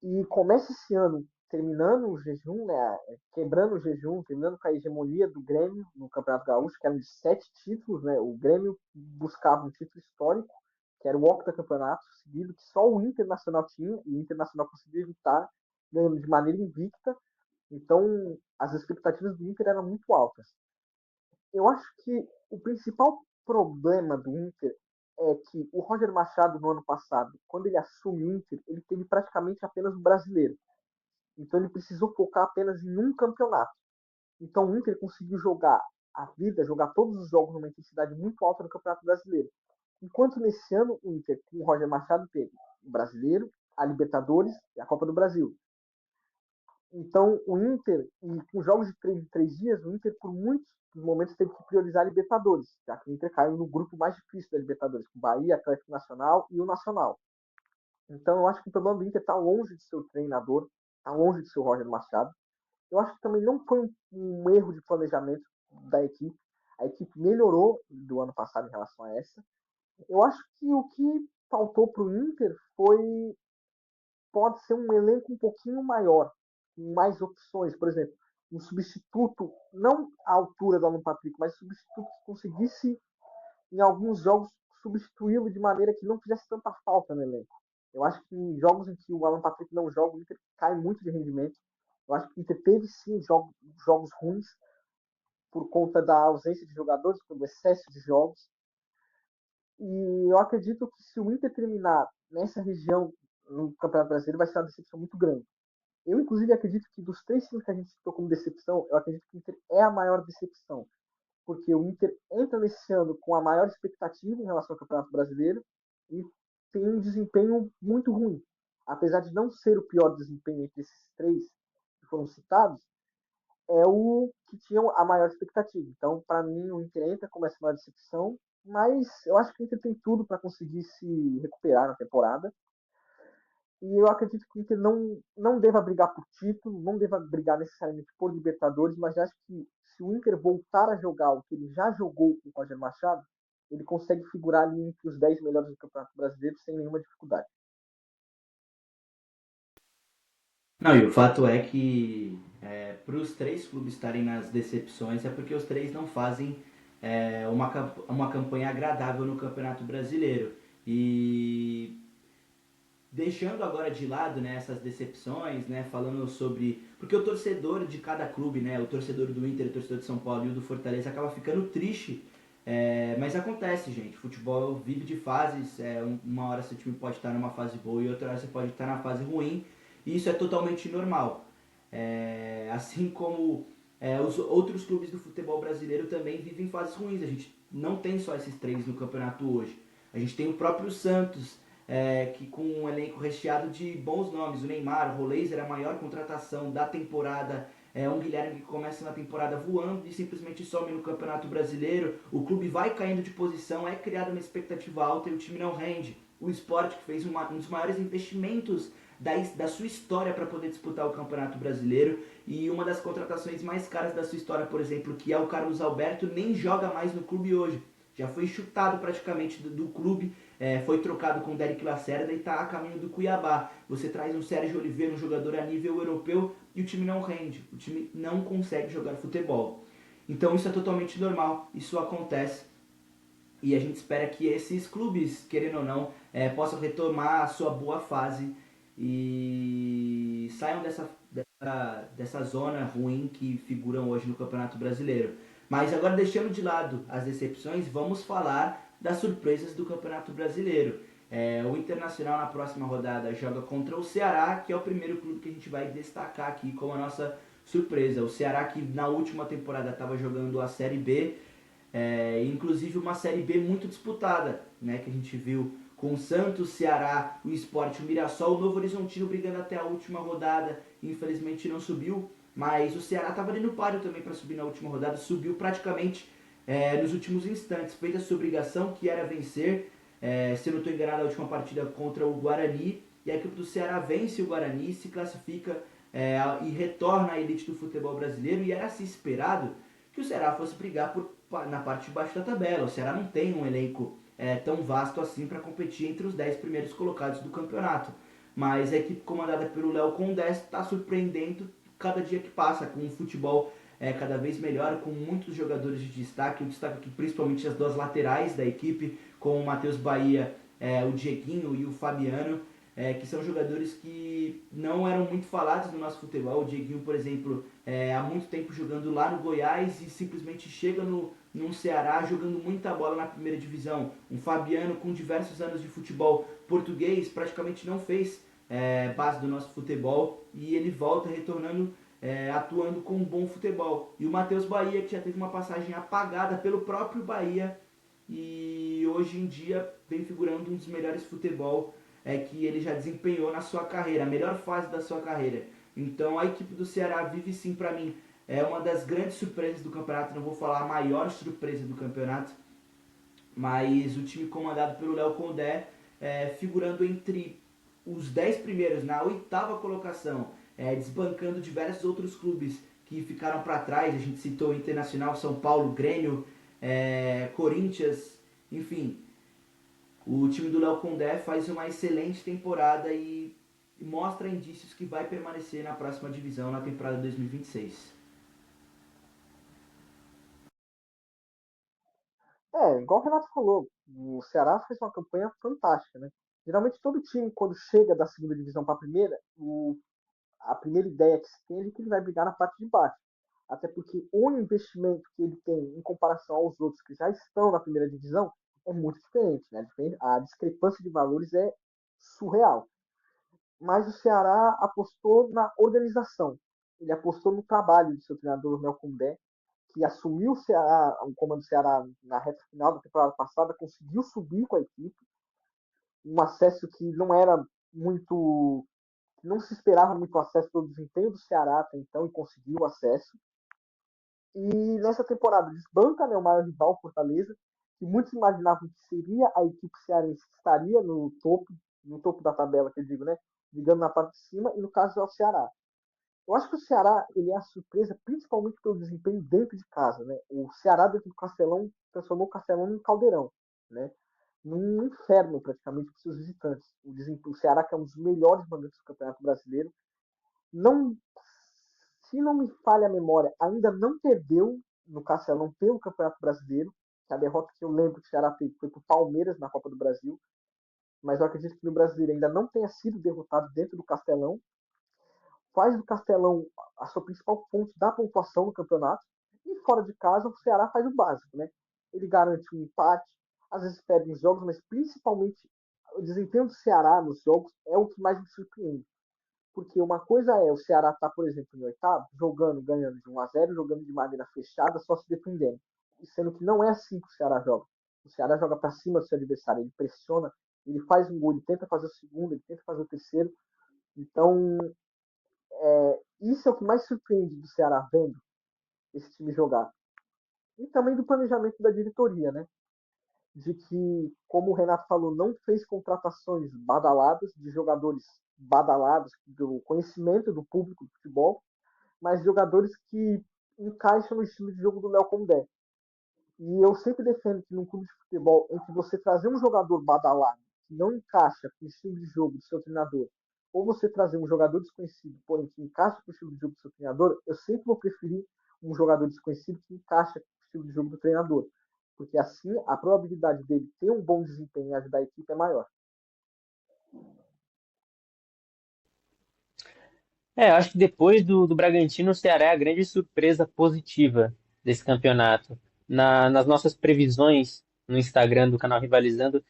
E começa esse ano terminando o jejum, né, quebrando o jejum, terminando com a hegemonia do Grêmio no Campeonato Gaúcho, que eram de 7 títulos, né? O Grêmio buscava um título histórico, que era o octacampeonato seguido, que só o Internacional tinha, e o Internacional conseguiu evitar, ganhando de maneira invicta. Então, as expectativas do Inter eram muito altas. Eu acho que o principal problema do Inter é que o Roger Machado, no ano passado, quando ele assume o Inter, ele teve praticamente apenas o brasileiro. Então ele precisou focar apenas em um campeonato. Então o Inter conseguiu jogar a vida, jogar todos os jogos numa intensidade muito alta no Campeonato Brasileiro. Enquanto nesse ano o Inter, com o Roger Machado, teve o Brasileiro, a Libertadores e a Copa do Brasil. Então o Inter, e com jogos de 3 dias, o Inter por muitos momentos teve que priorizar a Libertadores, já que o Inter caiu no grupo mais difícil da Libertadores, com o Bahia, Atlético Nacional e o Nacional. Então eu acho que o problema do Inter está longe de seu treinador, está longe de seu Roger Machado. Eu acho que também não foi um erro de planejamento da equipe. A equipe melhorou do ano passado em relação a essa. Eu acho que o que faltou para o Inter pode ser um elenco um pouquinho maior, com mais opções. Por exemplo, um substituto, não à altura do Alan Patrick, mas um substituto que conseguisse, em alguns jogos, substituí-lo de maneira que não fizesse tanta falta no elenco. Eu acho que em jogos em que o Alan Patrick não joga, o Inter cai muito de rendimento. Eu acho que o Inter teve sim jogos ruins por conta da ausência de jogadores, pelo excesso de jogos. E eu acredito que se o Inter terminar nessa região no Campeonato Brasileiro, vai ser uma decepção muito grande. Eu, inclusive, acredito que dos 3 times que a gente citou como decepção, eu acredito que o Inter é a maior decepção. Porque o Inter entra nesse ano com a maior expectativa em relação ao Campeonato Brasileiro e tem um desempenho muito ruim. Apesar de não ser o pior desempenho entre esses 3 que foram citados, é o que tinha a maior expectativa. Então, para mim, o Inter entra como essa maior decepção mas eu acho que o Inter tem tudo para conseguir se recuperar na temporada. E eu acredito que o Inter não deva brigar por título, não deva brigar necessariamente por Libertadores, mas acho que se o Inter voltar a jogar o que ele já jogou com o Roger Machado, ele consegue figurar ali entre os 10 melhores do Campeonato Brasileiro sem nenhuma dificuldade. Não, e o fato é que para os três clubes estarem nas decepções é porque os três não fazem uma campanha agradável no Campeonato Brasileiro. E deixando agora de lado, né, essas decepções, né, falando sobre... Porque o torcedor de cada clube, né, o torcedor do Inter, o torcedor de São Paulo e o do Fortaleza acaba ficando triste. Mas acontece, gente. Futebol vive de fases. Uma hora seu time pode estar numa fase boa e outra hora você pode estar na fase ruim. E isso é totalmente normal. Assim como os outros clubes do futebol brasileiro também vivem fases ruins. A gente não tem só esses três no campeonato hoje. A gente tem o próprio Santos, que com um elenco recheado de bons nomes, o Neymar, o Roleiser, a maior contratação da temporada, um Guilherme que começa na temporada voando e simplesmente some no Campeonato Brasileiro, o clube vai caindo de posição, é criada uma expectativa alta e o time não rende. O Sport, que fez um dos maiores investimentos da sua história para poder disputar o Campeonato Brasileiro, e uma das contratações mais caras da sua história, por exemplo, que é o Carlos Alberto, nem joga mais no clube hoje. Já foi chutado praticamente do clube, foi trocado com o Derek Lacerda e está a caminho do Cuiabá. Você traz um Sérgio Oliveira, um jogador a nível europeu, e o time não rende, o time não consegue jogar futebol. Então isso é totalmente normal, isso acontece. E a gente espera que esses clubes, querendo ou não, possam retomar a sua boa fase e saiam dessa zona ruim que figuram hoje no Campeonato Brasileiro. Mas agora, deixando de lado as decepções, vamos falar das surpresas do Campeonato Brasileiro. O Internacional na próxima rodada joga contra o Ceará, que é o primeiro clube que a gente vai destacar aqui como a nossa surpresa. O Ceará, que na última temporada estava jogando a Série B, inclusive uma Série B muito disputada, né, que a gente viu com o Santos, Ceará, o Sport, o Mirassol, o Novo Horizontino brigando até a última rodada, infelizmente não subiu, mas o Ceará estava ali no páreo também para subir na última rodada, subiu praticamente nos últimos instantes, fez a sua obrigação, que era vencer, se eu não estou enganado, a última partida contra o Guarani, e a equipe do Ceará vence o Guarani, se classifica e retorna à elite do futebol brasileiro, e era se esperado que o Ceará fosse brigar na parte de baixo da tabela. O Ceará não tem um elenco tão vasto assim para competir entre os 10 primeiros colocados do campeonato. Mas a equipe comandada pelo Léo Condé está surpreendendo cada dia que passa, com um futebol cada vez melhor, com muitos jogadores de destaque. Eu destaco aqui principalmente as duas laterais da equipe, com o Matheus Bahia, o Dieguinho e o Fabiano, que são jogadores que não eram muito falados no nosso futebol. O Dieguinho, por exemplo, há muito tempo jogando lá no Goiás e simplesmente chega no Ceará jogando muita bola na primeira divisão. Um Fabiano com diversos anos de futebol português, praticamente não fez base do nosso futebol e ele volta retornando, atuando com um bom futebol. E o Matheus Bahia, que já teve uma passagem apagada pelo próprio Bahia e hoje em dia vem figurando um dos melhores futebol que ele já desempenhou na sua carreira, a melhor fase da sua carreira. Então a equipe do Ceará vive sim, para mim, uma das grandes surpresas do campeonato. Não vou falar a maior surpresa do campeonato, mas o time comandado pelo Léo Condé, figurando entre os 10 primeiros na oitava colocação, desbancando diversos outros clubes que ficaram para trás. A gente citou o Internacional, São Paulo, Grêmio, Corinthians, enfim. O time do Léo Condé faz uma excelente temporada e mostra indícios que vai permanecer na próxima divisão na temporada 2026. Igual o Renato falou, o Ceará fez uma campanha fantástica, né? Geralmente todo time, quando chega da segunda divisão para a primeira, a primeira ideia que se tem é que ele vai brigar na parte de baixo. Até porque o investimento que ele tem em comparação aos outros que já estão na primeira divisão é muito diferente, né? A discrepância de valores é surreal. Mas o Ceará apostou na organização. Ele apostou no trabalho do seu treinador Mel Condé, que assumiu o comando do Ceará na reta final da temporada passada, conseguiu subir com a equipe, um acesso que não era muito, não se esperava muito acesso pelo desempenho do Ceará até então, e conseguiu o acesso. E nessa temporada desbanca, né, o maior rival, Fortaleza, que muitos imaginavam que seria a equipe cearense que estaria no topo da tabela, que eu digo, né? Digamos na parte de cima, e no caso é o Ceará. Eu acho que o Ceará ele é a surpresa principalmente pelo desempenho dentro de casa, né? O Ceará dentro do Castelão transformou o Castelão num caldeirão, né? Num inferno praticamente para os seus visitantes. O Ceará que é um dos melhores mandantes do Campeonato Brasileiro, não, se não me falha a memória, ainda não perdeu no Castelão pelo Campeonato Brasileiro. A derrota que eu lembro que o Ceará teve foi para o Palmeiras na Copa do Brasil, mas eu acredito que no Brasileiro ainda não tenha sido derrotado dentro do Castelão. Faz do Castelão a sua principal fonte da pontuação no campeonato. E fora de casa, o Ceará faz o básico, né? Ele garante um empate, às vezes perde os jogos, mas principalmente o desempenho do Ceará nos jogos é o que mais me surpreende. Porque uma coisa é o Ceará estar, por exemplo, em oitavo, jogando, ganhando de 1-0, jogando de maneira fechada, só se defendendo. Sendo que não é assim que o Ceará joga. O Ceará joga para cima do seu adversário, ele pressiona, ele faz um gol, ele tenta fazer o segundo, ele tenta fazer o terceiro. Então, isso é o que mais surpreende do Ceará vendo esse time jogar. E também do planejamento da diretoria, né? De que, como o Renato falou, não fez contratações badaladas, de jogadores badalados, do conhecimento do público do futebol, mas jogadores que encaixam no estilo de jogo do Léo Condé. E eu sempre defendo que num clube de futebol, entre você trazer um jogador badalado, que não encaixa com o estilo de jogo do seu treinador, ou você trazer um jogador desconhecido, porém que encaixa com o estilo de jogo do seu treinador, eu sempre vou preferir um jogador desconhecido que encaixa com o estilo de jogo do treinador. Porque assim a probabilidade dele ter um bom desempenho e ajudar a equipe é maior. Acho que depois do Bragantino, o Ceará é a grande surpresa positiva desse campeonato. Nas nossas previsões no Instagram do canal Rivalizando,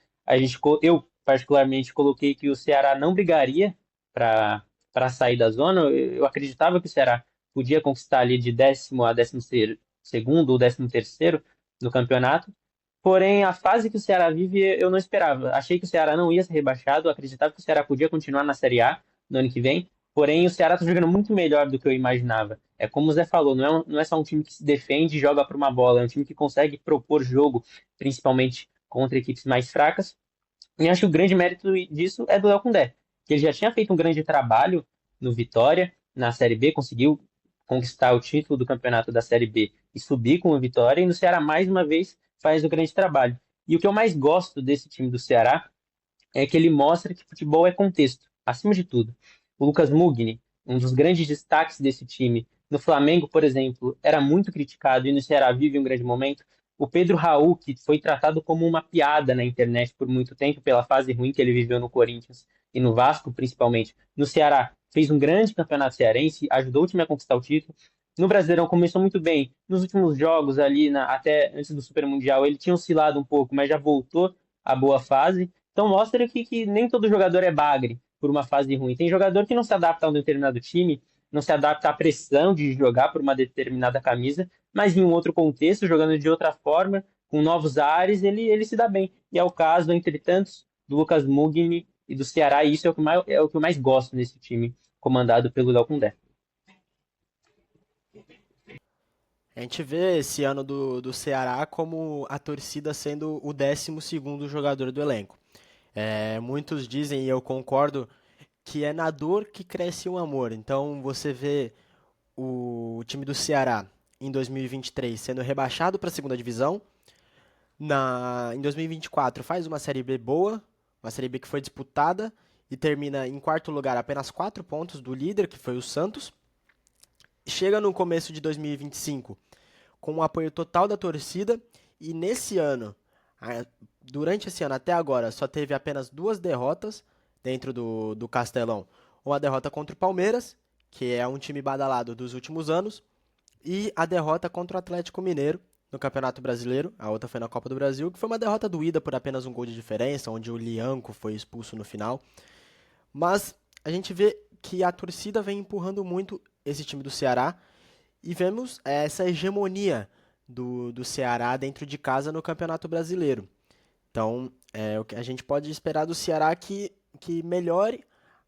eu particularmente coloquei que o Ceará não brigaria para sair da zona. Eu acreditava que o Ceará podia conquistar ali de 10º a 12º ou 13º no campeonato. Porém, a fase que o Ceará vive, eu não esperava. Achei que o Ceará não ia ser rebaixado, acreditava que o Ceará podia continuar na Série A no ano que vem. Porém, o Ceará está jogando muito melhor do que eu imaginava. É como o Zé falou, não é só um time que se defende e joga para uma bola, é um time que consegue propor jogo, principalmente contra equipes mais fracas. E acho que o grande mérito disso é do Léo Condé, que ele já tinha feito um grande trabalho no Vitória, na Série B, conseguiu conquistar o título do campeonato da Série B e subir com o Vitória, e no Ceará, mais uma vez, faz o grande trabalho. E o que eu mais gosto desse time do Ceará é que ele mostra que futebol é contexto, acima de tudo. O Lucas Mugni, um dos grandes destaques desse time, no Flamengo, por exemplo, era muito criticado e no Ceará vive um grande momento. O Pedro Raul, que foi tratado como uma piada na internet por muito tempo pela fase ruim que ele viveu no Corinthians e no Vasco, principalmente. No Ceará, fez um grande campeonato cearense, ajudou o time a conquistar o título. No Brasileirão começou muito bem. Nos últimos jogos ali, até antes do Super Mundial, ele tinha oscilado um pouco, mas já voltou à boa fase. Então mostra que nem todo jogador é bagre por uma fase ruim. Tem jogador que não se adapta a um determinado time, não se adapta à pressão de jogar por uma determinada camisa, mas em um outro contexto, jogando de outra forma, com novos ares, ele se dá bem. E é o caso, entre tantos, do Lucas Mugni e do Ceará, e isso é o que eu mais gosto nesse time, comandado pelo Léo Condé. A gente vê esse ano do Ceará como a torcida sendo o 12º jogador do elenco. Muitos dizem, e eu concordo, que é na dor que cresce o amor. Então você vê o time do Ceará em 2023 sendo rebaixado para a segunda divisão. Em 2024 faz uma Série B boa, uma Série B que foi disputada e termina em quarto lugar, apenas 4 pontos do líder, que foi o Santos. Chega no começo de 2025 com o apoio total da torcida e nesse ano, durante esse ano até agora, só teve apenas 2 derrotas dentro do Castelão. Uma derrota contra o Palmeiras, que é um time badalado dos últimos anos, e a derrota contra o Atlético Mineiro no Campeonato Brasileiro. A outra foi na Copa do Brasil, que foi uma derrota doída por apenas um gol de diferença, onde o Lianco foi expulso no final. Mas a gente vê que a torcida vem empurrando muito esse time do Ceará e vemos essa hegemonia do Ceará dentro de casa no Campeonato Brasileiro. Então, o que a gente pode esperar do Ceará que melhore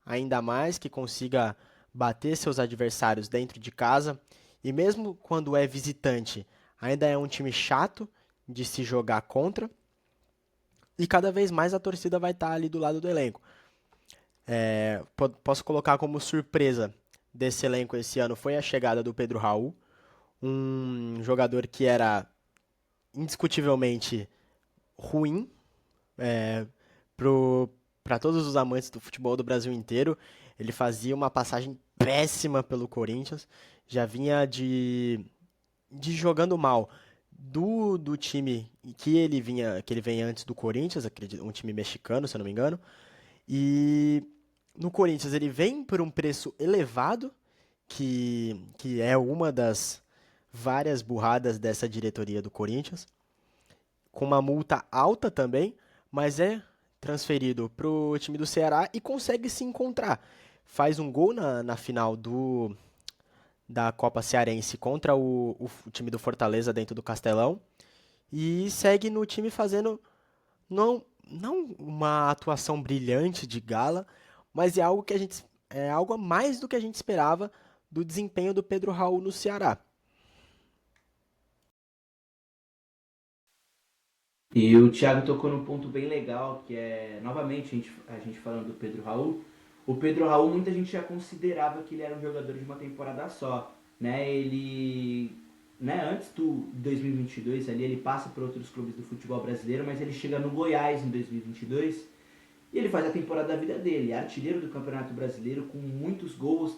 ainda mais, que consiga bater seus adversários dentro de casa. E mesmo quando é visitante, ainda é um time chato de se jogar contra, e cada vez mais a torcida vai estar ali do lado do elenco. Posso colocar como surpresa desse elenco esse ano foi a chegada do Pedro Raul, um jogador que era indiscutivelmente ruim para todos os amantes do futebol do Brasil inteiro. Ele fazia uma passagem péssima pelo Corinthians, já vinha de jogando mal do time que ele vem antes do Corinthians, um time mexicano, se eu não me engano. E no Corinthians ele vem por um preço elevado, que é uma das várias burradas dessa diretoria do Corinthians, com uma multa alta também, mas é transferido para o time do Ceará e consegue se encontrar. Faz um gol na final da Copa Cearense contra o time do Fortaleza dentro do Castelão e segue no time fazendo não uma atuação brilhante de gala, mas é algo a mais do que a gente esperava do desempenho do Pedro Raul no Ceará. E o Thiago tocou num ponto bem legal, que é, novamente, a gente falando do Pedro Raul. O Pedro Raul, muita gente já considerava que ele era um jogador de uma temporada só. Né? Ele, né, antes do 2022, ali, ele passa por outros clubes do futebol brasileiro, mas ele chega no Goiás em 2022 e ele faz a temporada da vida dele. É artilheiro do Campeonato Brasileiro, com muitos gols,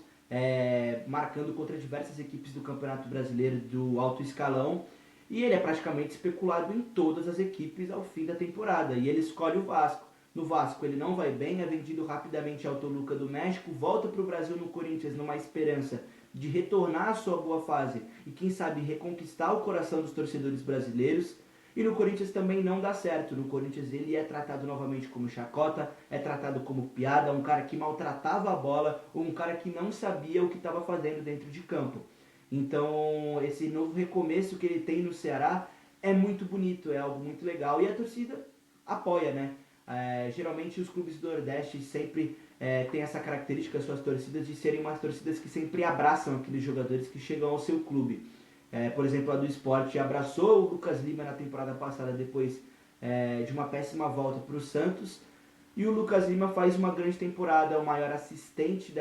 marcando contra diversas equipes do Campeonato Brasileiro do alto escalão. E ele é praticamente especulado em todas as equipes ao fim da temporada. E ele escolhe o Vasco. No Vasco ele não vai bem, é vendido rapidamente ao Toluca do México, volta para o Brasil no Corinthians numa esperança de retornar à sua boa fase e quem sabe reconquistar o coração dos torcedores brasileiros. E no Corinthians também não dá certo. No Corinthians ele é tratado novamente como chacota, é tratado como piada, um cara que maltratava a bola ou um cara que não sabia o que estava fazendo dentro de campo. Então, esse novo recomeço que ele tem no Ceará é muito bonito, é algo muito legal. E a torcida apoia, né? Geralmente os clubes do Nordeste sempre têm essa característica, suas torcidas, de serem umas torcidas que sempre abraçam aqueles jogadores que chegam ao seu clube. Por exemplo, a do Sport abraçou o Lucas Lima na temporada passada, depois de uma péssima volta para o Santos. E o Lucas Lima faz uma grande temporada, é o maior assistente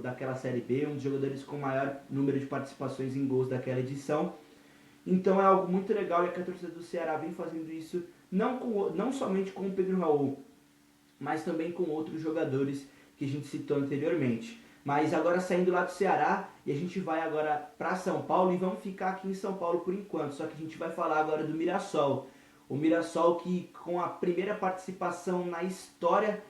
daquela Série B, um dos jogadores com o maior número de participações em gols daquela edição. Então é algo muito legal, e que a torcida do Ceará vem fazendo isso não somente com o Pedro Raul, mas também com outros jogadores que a gente citou anteriormente. Mas agora saindo lá do Ceará, e a gente vai agora para São Paulo, e vamos ficar aqui em São Paulo por enquanto, só que a gente vai falar agora do Mirassol. O Mirassol, que com a primeira participação na história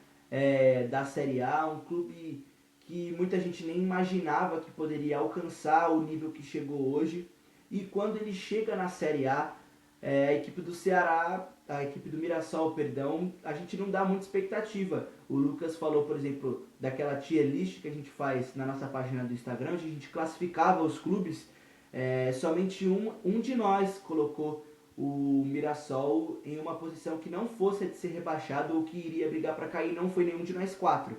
da Série A, um clube que muita gente nem imaginava que poderia alcançar o nível que chegou hoje. E quando ele chega na Série A, a equipe do Ceará, a equipe do Mirassol, perdão, a gente não dá muita expectativa. O Lucas falou, por exemplo, daquela tier list que a gente faz na nossa página do Instagram, onde a gente classificava os clubes. Somente um de nós colocou o Mirassol em uma posição que não fosse de ser rebaixado ou que iria brigar para cair, não foi nenhum de nós quatro.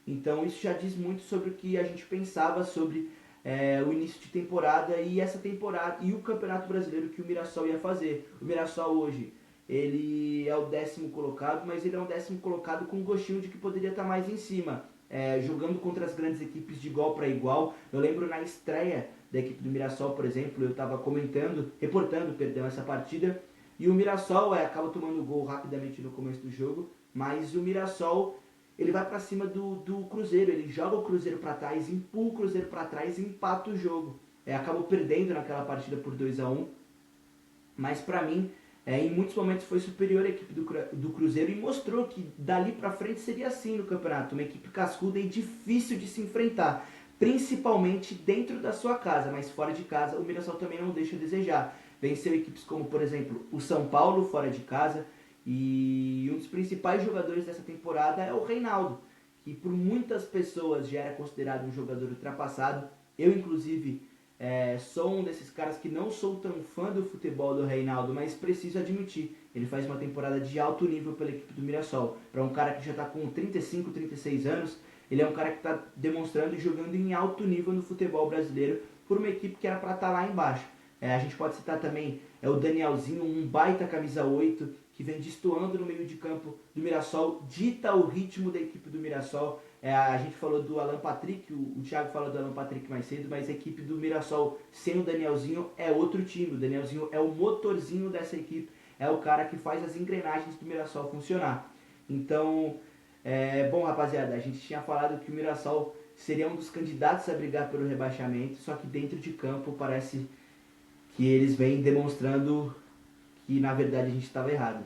Então isso já diz muito sobre o que a gente pensava sobre o início de temporada e essa temporada e o Campeonato Brasileiro que o Mirassol ia fazer. O Mirassol hoje, ele é o 10º colocado, mas ele é um 10º colocado com um gostinho de que poderia estar mais em cima. Jogando contra as grandes equipes de igual para igual. Eu lembro na estreia da equipe do Mirassol, por exemplo, eu estava reportando essa partida, e o Mirassol acaba tomando gol rapidamente no começo do jogo, mas o Mirassol ele vai para cima do Cruzeiro, ele joga o Cruzeiro para trás, empurra o Cruzeiro para trás e empata o jogo. Acabou perdendo naquela partida por 2-1, mas para mim em muitos momentos foi superior à equipe do Cruzeiro e mostrou que dali para frente seria assim no campeonato, uma equipe cascuda e difícil de se enfrentar, principalmente dentro da sua casa, mas fora de casa o Mirassol também não deixa a desejar. Venceu equipes como, por exemplo, o São Paulo fora de casa, e um dos principais jogadores dessa temporada é o Reinaldo, que por muitas pessoas já era considerado um jogador ultrapassado. Eu, inclusive, sou um desses caras que não sou tão fã do futebol do Reinaldo, mas preciso admitir, ele faz uma temporada de alto nível pela equipe do Mirassol. Para um cara que já está com 35, 36 anos, ele é um cara que está demonstrando e jogando em alto nível no futebol brasileiro por uma equipe que era para estar lá embaixo. A gente pode citar também é o Danielzinho, um baita camisa 8 que vem destoando no meio de campo do Mirassol, dita o ritmo da equipe do Mirassol. A gente falou do Alan Patrick, o Thiago falou do Alan Patrick mais cedo, mas a equipe do Mirassol sem o Danielzinho é outro time. O Danielzinho é o motorzinho dessa equipe, é o cara que faz as engrenagens do Mirassol funcionar. Então, bom, rapaziada, a gente tinha falado que o Mirassol seria um dos candidatos a brigar pelo rebaixamento, só que dentro de campo parece que eles vêm demonstrando que na verdade a gente estava errado.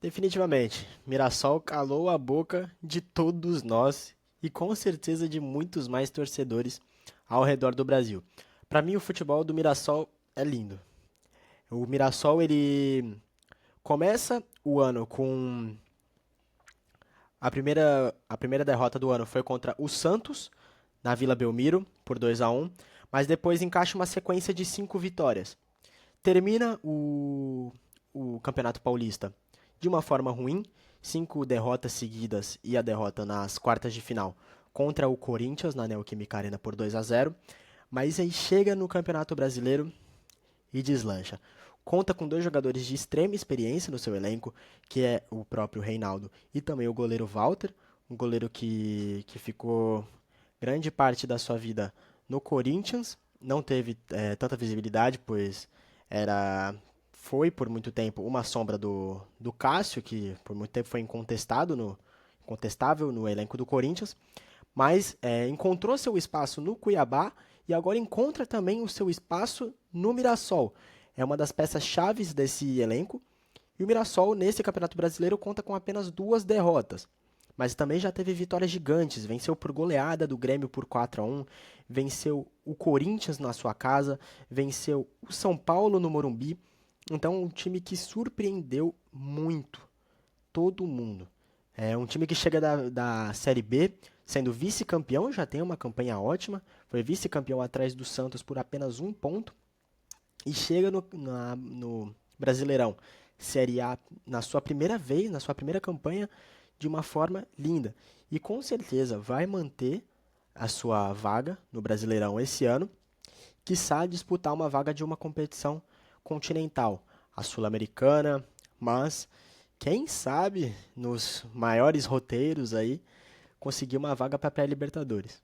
Definitivamente, Mirassol calou a boca de todos nós e com certeza de muitos mais torcedores ao redor do Brasil. Para mim, o futebol do Mirassol é lindo. O Mirassol ele começa o ano com a primeira derrota do ano foi contra o Santos na Vila Belmiro por 2-1, mas depois encaixa uma sequência de 5 vitórias. Termina o Campeonato Paulista de uma forma ruim, 5 derrotas seguidas e a derrota nas quartas de final contra o Corinthians na Neoquímica Arena por 2-0, mas aí chega no Campeonato Brasileiro e deslancha. Conta com 2 jogadores de extrema experiência no seu elenco, que é o próprio Reinaldo e também o goleiro Walter, um goleiro que ficou grande parte da sua vida no Corinthians, não teve tanta visibilidade, pois foi por muito tempo uma sombra do Cássio, que por muito tempo foi incontestável no elenco do Corinthians, mas encontrou seu espaço no Cuiabá e agora encontra também o seu espaço no Mirassol. É uma das peças chaves desse elenco. E o Mirassol, nesse Campeonato Brasileiro, conta com apenas 2 derrotas. Mas também já teve vitórias gigantes. Venceu por goleada do Grêmio por 4-1. Venceu o Corinthians na sua casa. Venceu o São Paulo no Morumbi. Então, um time que surpreendeu muito todo mundo. É um time que chega da Série B, sendo vice-campeão, já tem uma campanha ótima. Foi vice-campeão atrás do Santos por apenas 1 ponto. E chega no Brasileirão Série A na sua primeira vez, na sua primeira campanha, de uma forma linda. E com certeza vai manter a sua vaga no Brasileirão esse ano, quiçá disputar uma vaga de uma competição continental, a Sul-Americana, mas quem sabe nos maiores roteiros aí conseguir uma vaga para a pré-Libertadores.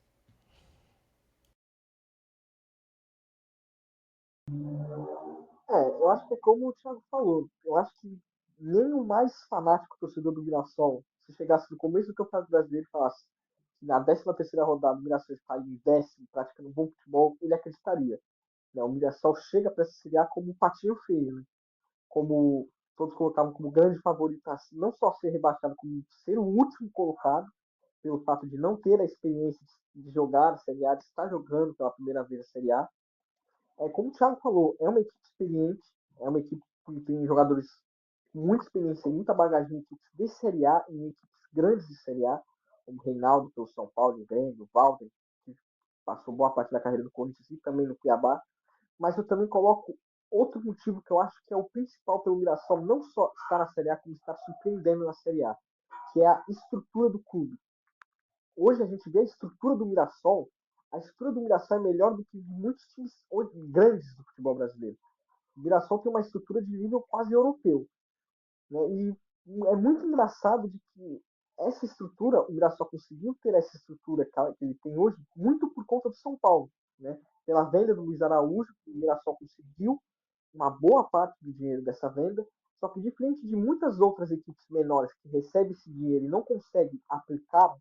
Eu acho que é como o Thiago falou. Eu acho que nem o mais fanático torcedor do Mirassol, se chegasse no começo do Campeonato Brasileiro e falasse que na 13ª rodada o Mirassol está em décimo, praticando um bom futebol, ele acreditaria. Né? O Mirassol chega para se criar como um patinho feio, né? Como todos colocavam como grande favorito a não só ser rebaixado, como ser o último colocado, pelo fato de não ter a experiência de jogar a Série A, de estar jogando pela primeira vez a Série A. Como o Thiago falou, é uma equipe experiente, é uma equipe que tem jogadores com muita experiência e muita bagagem em equipes de Série A, em equipes grandes de Série A, como o Reinaldo pelo São Paulo, o Grêmio, o Walter, que passou boa parte da carreira no Corinthians e também no Cuiabá. Mas eu também coloco outro motivo que eu acho que é o principal pelo Mirassol não só estar na Série A, como estar surpreendendo na Série A, que é a estrutura do clube. Hoje a gente vê a estrutura do Mirassol. A estrutura do Mirassol é melhor do que muitos times grandes do futebol brasileiro. O Mirassol tem uma estrutura de nível quase europeu. Né? E é muito engraçado de que essa estrutura, o Mirassol conseguiu ter essa estrutura que ele tem hoje muito por conta do São Paulo. Né? Pela venda do Luiz Araújo, o Mirassol conseguiu uma boa parte do dinheiro dessa venda, só que diferente de muitas outras equipes menores que recebem esse dinheiro e não conseguem aplicar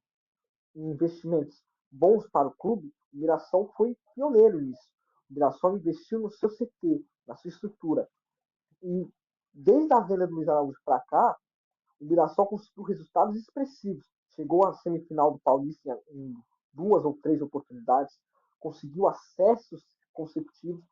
em investimentos bons para o clube, o Mirassol foi pioneiro nisso. O Mirassol investiu no seu CT, na sua estrutura. E desde a venda do Luiz Araújo para cá, o Mirassol conseguiu resultados expressivos. Chegou à semifinal do Paulista em 2 ou 3 oportunidades, conseguiu acessos consecutivos.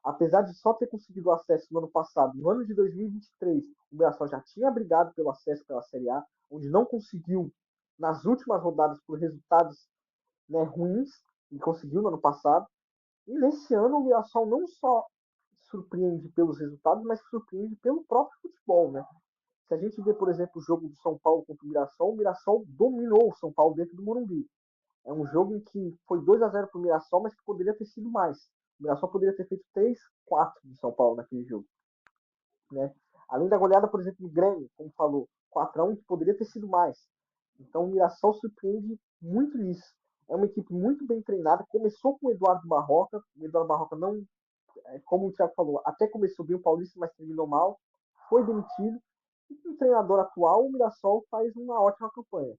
Apesar de só ter conseguido acesso no ano passado, no ano de 2023, o Mirassol já tinha brigado pelo acesso pela Série A, onde não conseguiu nas últimas rodadas por resultados, né, ruins, e conseguiu no ano passado. E nesse ano o Mirassol não só surpreende pelos resultados, mas surpreende pelo próprio futebol, né? Se a gente vê, por exemplo, o jogo do São Paulo contra o Mirassol dominou o São Paulo dentro do Morumbi. É um jogo em que foi 2-0 para o Mirassol, mas que poderia ter sido mais. O Mirassol poderia ter feito 3-4 de São Paulo naquele jogo, né? Além da goleada, por exemplo, do Grêmio, como falou, 4-1, que poderia ter sido mais. Então o Mirassol surpreende muito nisso. É uma equipe muito bem treinada. Começou com o Eduardo Barroca. O Eduardo Barroca não, como o Thiago falou, até começou bem o Paulista, mas terminou mal. Foi demitido. E com o treinador atual, o Mirassol faz uma ótima campanha.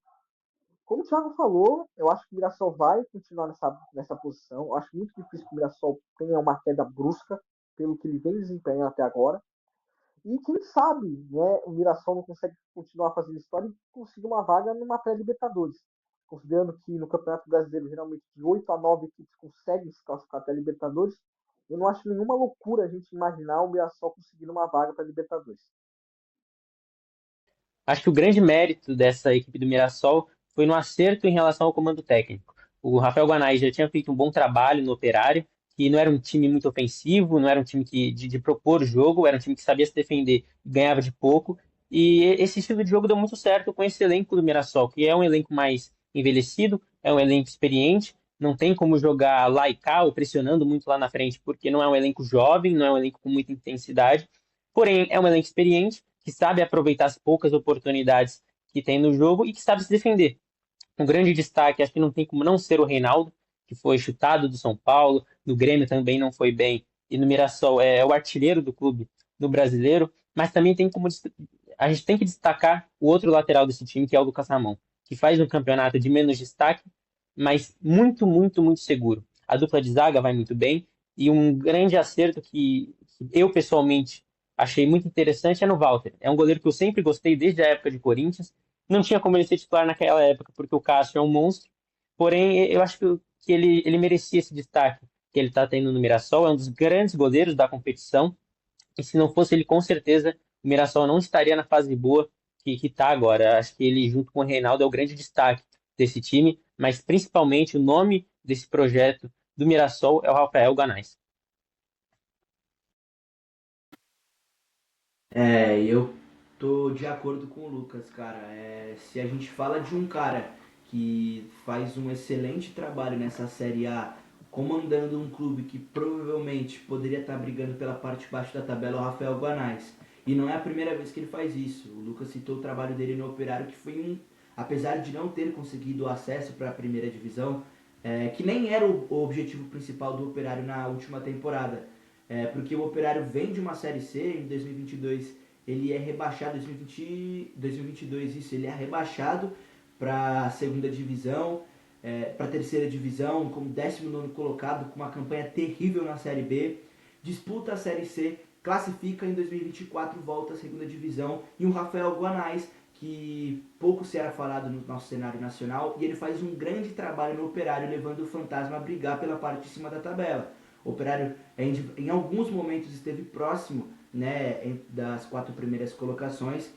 Como o Thiago falou, eu acho que o Mirassol vai continuar nessa posição. Eu acho muito difícil que o Mirassol tenha uma queda brusca pelo que ele vem desempenhando até agora. E quem sabe, né, o Mirassol não consegue continuar fazendo história e conseguir uma vaga numa pré-Libertadores. Considerando que no Campeonato Brasileiro, geralmente de 8 a 9 equipes conseguem se classificar até a Libertadores, eu não acho nenhuma loucura a gente imaginar o Mirassol conseguindo uma vaga para a Libertadores. Acho que o grande mérito dessa equipe do Mirassol foi no acerto em relação ao comando técnico. O Rafael Guanais já tinha feito um bom trabalho no Operário, que não era um time muito ofensivo, não era um time de propor o jogo, era um time que sabia se defender e ganhava de pouco. E esse estilo de jogo deu muito certo com esse elenco do Mirassol, que é um elenco mais envelhecido, é um elenco experiente, não tem como jogar lá e cá ou pressionando muito lá na frente, porque não é um elenco jovem, não é um elenco com muita intensidade. Porém, é um elenco experiente, que sabe aproveitar as poucas oportunidades que tem no jogo e que sabe se defender. Um grande destaque, acho que não tem como não ser o Reinaldo, que foi chutado do São Paulo, no Grêmio também não foi bem, e no Mirassol é o artilheiro do clube no Brasileiro, mas também tem como a gente tem que destacar o outro lateral desse time, que é o Lucas Ramon, que faz um campeonato de menos destaque, mas muito, muito, muito seguro. A dupla de zaga vai muito bem, e um grande acerto que eu pessoalmente achei muito interessante é no Walter. É um goleiro que eu sempre gostei desde a época de Corinthians. Não tinha como ele ser titular naquela época, porque o Cássio é um monstro. Porém, eu acho que ele merecia esse destaque que ele está tendo no Mirassol. É um dos grandes goleiros da competição. E se não fosse ele, com certeza, o Mirassol não estaria na fase boa que está agora. Acho que ele, junto com o Reinaldo, é o grande destaque desse time. Mas, principalmente, o nome desse projeto do Mirassol é o Rafael Ganais. Eu tô de acordo com o Lucas, cara. Se a gente fala de um cara que faz um excelente trabalho nessa Série A, comandando um clube que provavelmente poderia estar brigando pela parte de baixo da tabela, é o Rafael Guanais. E não é a primeira vez que ele faz isso. O Lucas citou o trabalho dele no Operário, que foi apesar de não ter conseguido acesso para a primeira divisão, que nem era o objetivo principal do Operário na última temporada. Porque o Operário vem de uma Série C em 2022, ele é rebaixado, 2022, isso, ele é rebaixado para a segunda divisão, para a terceira divisão, como 19º colocado, com uma campanha terrível na Série B, disputa a Série C, classifica em 2024, volta à segunda divisão, e o Rafael Guanais, que pouco se era falado no nosso cenário nacional, e ele faz um grande trabalho no Operário, levando o Fantasma a brigar pela parte de cima da tabela. O Operário em alguns momentos esteve próximo, né, das 4 primeiras colocações,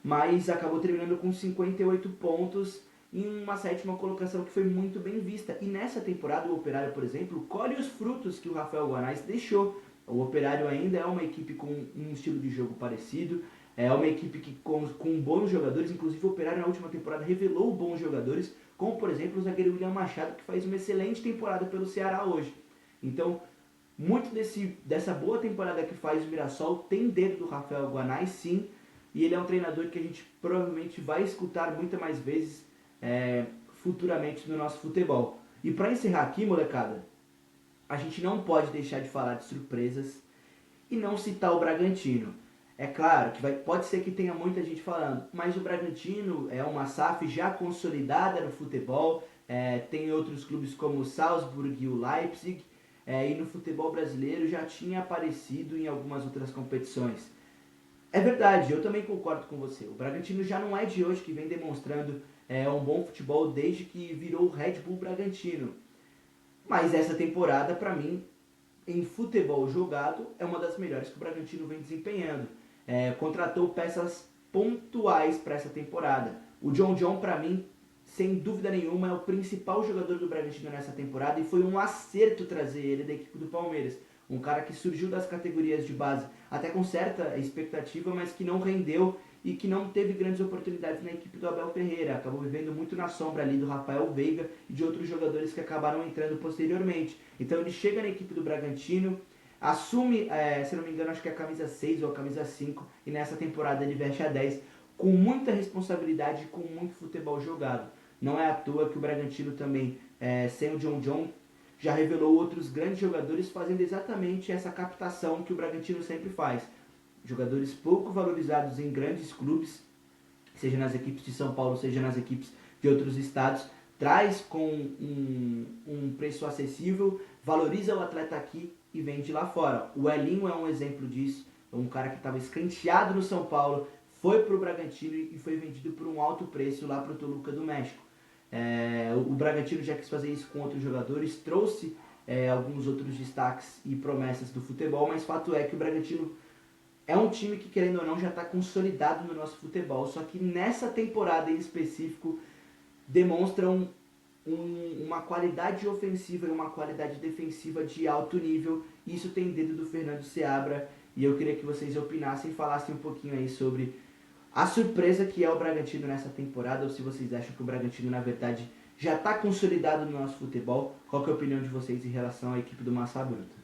mas acabou terminando com 58 pontos em uma 7ª colocação que foi muito bem vista. E nessa temporada o Operário, por exemplo, colhe os frutos que o Rafael Guanais deixou. O Operário ainda é uma equipe com um estilo de jogo parecido, é uma equipe que com bons jogadores, inclusive o Operário na última temporada revelou bons jogadores, como por exemplo o zagueiro William Machado, que faz uma excelente temporada pelo Ceará hoje. Então, muito dessa boa temporada que faz o Mirassol tem dedo do Rafael Guanais, sim, e ele é um treinador que a gente provavelmente vai escutar muitas mais vezes futuramente no nosso futebol. E para encerrar aqui, molecada, a gente não pode deixar de falar de surpresas e não citar o Bragantino. É claro que pode ser que tenha muita gente falando, mas o Bragantino é uma SAF já consolidada no futebol, tem outros clubes como o Salzburg e o Leipzig, e no futebol brasileiro já tinha aparecido em algumas outras competições. É verdade, eu também concordo com você. O Bragantino já não é de hoje que vem demonstrando um bom futebol desde que virou o Red Bull Bragantino. Mas essa temporada, para mim, em futebol jogado, é uma das melhores que o Bragantino vem desempenhando. Contratou peças pontuais para essa temporada. O John, para mim, sem dúvida nenhuma, é o principal jogador do Bragantino nessa temporada e foi um acerto trazer ele da equipe do Palmeiras. Um cara que surgiu das categorias de base até com certa expectativa, mas que não rendeu e que não teve grandes oportunidades na equipe do Abel Ferreira. Acabou vivendo muito na sombra ali do Rafael Veiga e de outros jogadores que acabaram entrando posteriormente. Então ele chega na equipe do Bragantino, assume, se não me engano, acho que é a camisa 6 ou a camisa 5, e nessa temporada ele veste a 10, com muita responsabilidade e com muito futebol jogado. Não é à toa que o Bragantino também, sem o John, já revelou outros grandes jogadores fazendo exatamente essa captação que o Bragantino sempre faz. Jogadores pouco valorizados em grandes clubes, seja nas equipes de São Paulo, seja nas equipes de outros estados, traz com um preço acessível, valoriza o atleta aqui e vende lá fora. O Elinho é um exemplo disso, um cara que estava escanteado no São Paulo, foi para o Bragantino e foi vendido por um alto preço lá para o Toluca do México. O Bragantino já quis fazer isso com outros jogadores, trouxe alguns outros destaques e promessas do futebol, mas fato é que o Bragantino é um time que, querendo ou não, já está consolidado no nosso futebol, só que nessa temporada em específico demonstra uma qualidade ofensiva e uma qualidade defensiva de alto nível. Isso tem dedo do Fernando Seabra, e eu queria que vocês opinassem e falassem um pouquinho aí sobre a surpresa que é o Bragantino nessa temporada, ou se vocês acham que o Bragantino, na verdade, já está consolidado no nosso futebol. Qual que é a opinião de vocês em relação à equipe do Massa Bruta?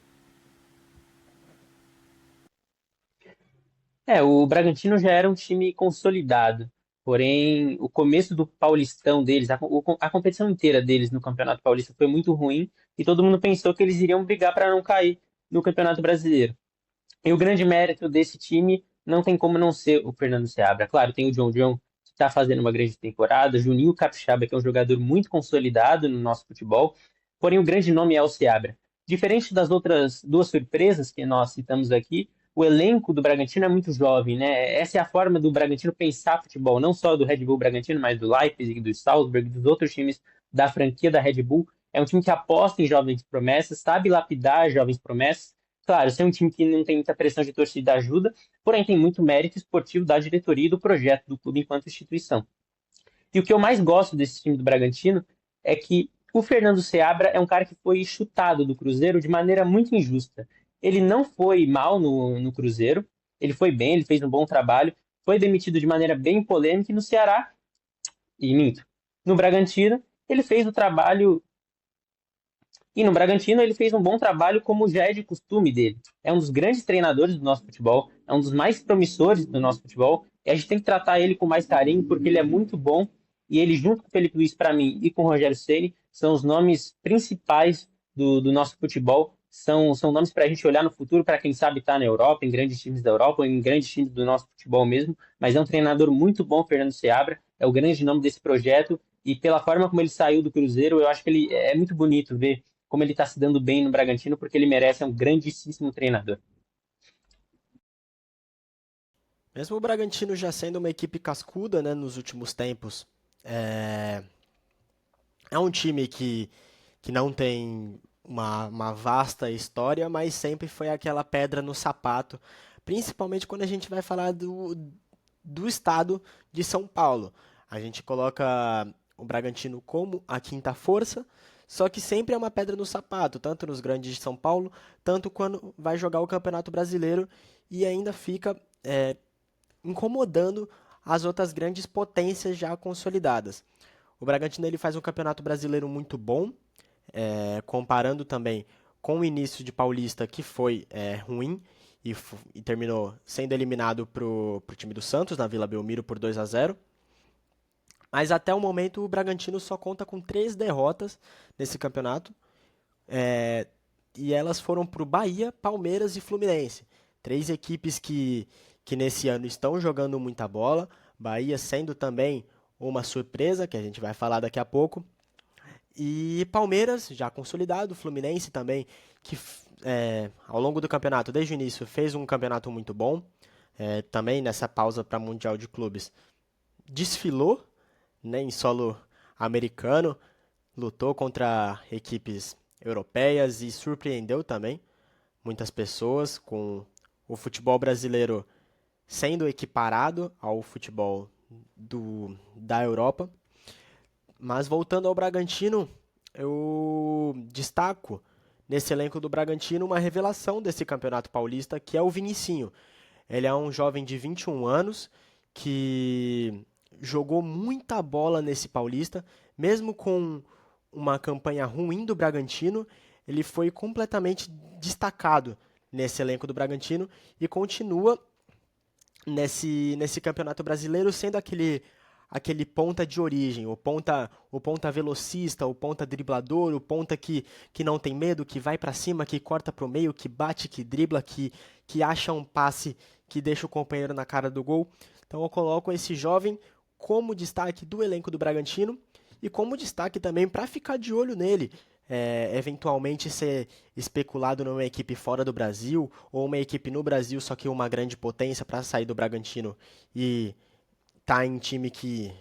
O Bragantino já era um time consolidado, porém o começo do Paulistão deles, a competição inteira deles no Campeonato Paulista foi muito ruim e todo mundo pensou que eles iriam brigar para não cair no Campeonato Brasileiro. E o grande mérito desse time não tem como não ser o Fernando Seabra. Claro, tem o John, que está fazendo uma grande temporada, Juninho Capixaba, que é um jogador muito consolidado no nosso futebol, porém o grande nome é o Seabra. Diferente das outras duas surpresas que nós citamos aqui, o elenco do Bragantino é muito jovem, né? Essa é a forma do Bragantino pensar futebol, não só do Red Bull Bragantino, mas do Leipzig, do Salzburg, dos outros times da franquia da Red Bull. É um time que aposta em jovens promessas, sabe lapidar jovens promessas. Claro, ser um time que não tem muita pressão de torcida ajuda, porém tem muito mérito esportivo da diretoria e do projeto do clube enquanto instituição. E o que eu mais gosto desse time do Bragantino é que o Fernando Seabra é um cara que foi chutado do Cruzeiro de maneira muito injusta. Ele não foi mal no Cruzeiro, ele foi bem, ele fez um bom trabalho, foi demitido de maneira bem polêmica e no Ceará, e minto, no Bragantino, ele fez o trabalho e no Bragantino ele fez um bom trabalho, como já é de costume dele. É um dos grandes treinadores do nosso futebol, é um dos mais promissores do nosso futebol, e a gente tem que tratar ele com mais carinho, porque ele é muito bom, e ele, junto com o Felipe Luiz, para mim, e com o Rogério Ceni, são os nomes principais do nosso futebol, são nomes para a gente olhar no futuro, para quem sabe estar na Europa, em grandes times da Europa, ou em grandes times do nosso futebol mesmo, mas é um treinador muito bom, Fernando Seabra, é o grande nome desse projeto, e pela forma como ele saiu do Cruzeiro, eu acho que ele é muito bonito ver como ele está se dando bem no Bragantino, porque ele merece, é um grandíssimo treinador. Mesmo o Bragantino já sendo uma equipe cascuda, né, nos últimos tempos, é um time que não tem uma vasta história, mas sempre foi aquela pedra no sapato, principalmente quando a gente vai falar do estado de São Paulo. A gente coloca o Bragantino como a quinta força, só que sempre é uma pedra no sapato, tanto nos grandes de São Paulo, tanto quando vai jogar o Campeonato Brasileiro e ainda fica incomodando as outras grandes potências já consolidadas. O Bragantino ele faz um Campeonato Brasileiro muito bom, comparando também com o início de Paulista, que foi ruim, e terminou sendo eliminado para o time do Santos, na Vila Belmiro, por 2-0. Mas até o momento o Bragantino só conta com 3 derrotas nesse campeonato, e elas foram para o Bahia, Palmeiras e Fluminense. 3 equipes que nesse ano estão jogando muita bola, Bahia sendo também uma surpresa, que a gente vai falar daqui a pouco, e Palmeiras já consolidado, Fluminense também, que ao longo do campeonato, desde o início, fez um campeonato muito bom, também nessa pausa para Mundial de Clubes, desfilou, né, em solo americano, lutou contra equipes europeias e surpreendeu também muitas pessoas com o futebol brasileiro sendo equiparado ao futebol da Europa. Mas voltando ao Bragantino, eu destaco nesse elenco do Bragantino uma revelação desse Campeonato Paulista, que é o Vinicinho. Ele é um jovem de 21 anos que jogou muita bola nesse Paulista, mesmo com uma campanha ruim do Bragantino, ele foi completamente destacado nesse elenco do Bragantino e continua nesse Campeonato Brasileiro sendo aquele ponta de origem, o ponta velocista, o ponta driblador, o ponta que não tem medo, que vai para cima, que corta pro meio, que bate, que dribla, que acha um passe que deixa o companheiro na cara do gol. Então eu coloco esse jovem como destaque do elenco do Bragantino e como destaque também para ficar de olho nele. Eventualmente ser especulado numa equipe fora do Brasil ou uma equipe no Brasil, só que uma grande potência para sair do Bragantino e tá em time que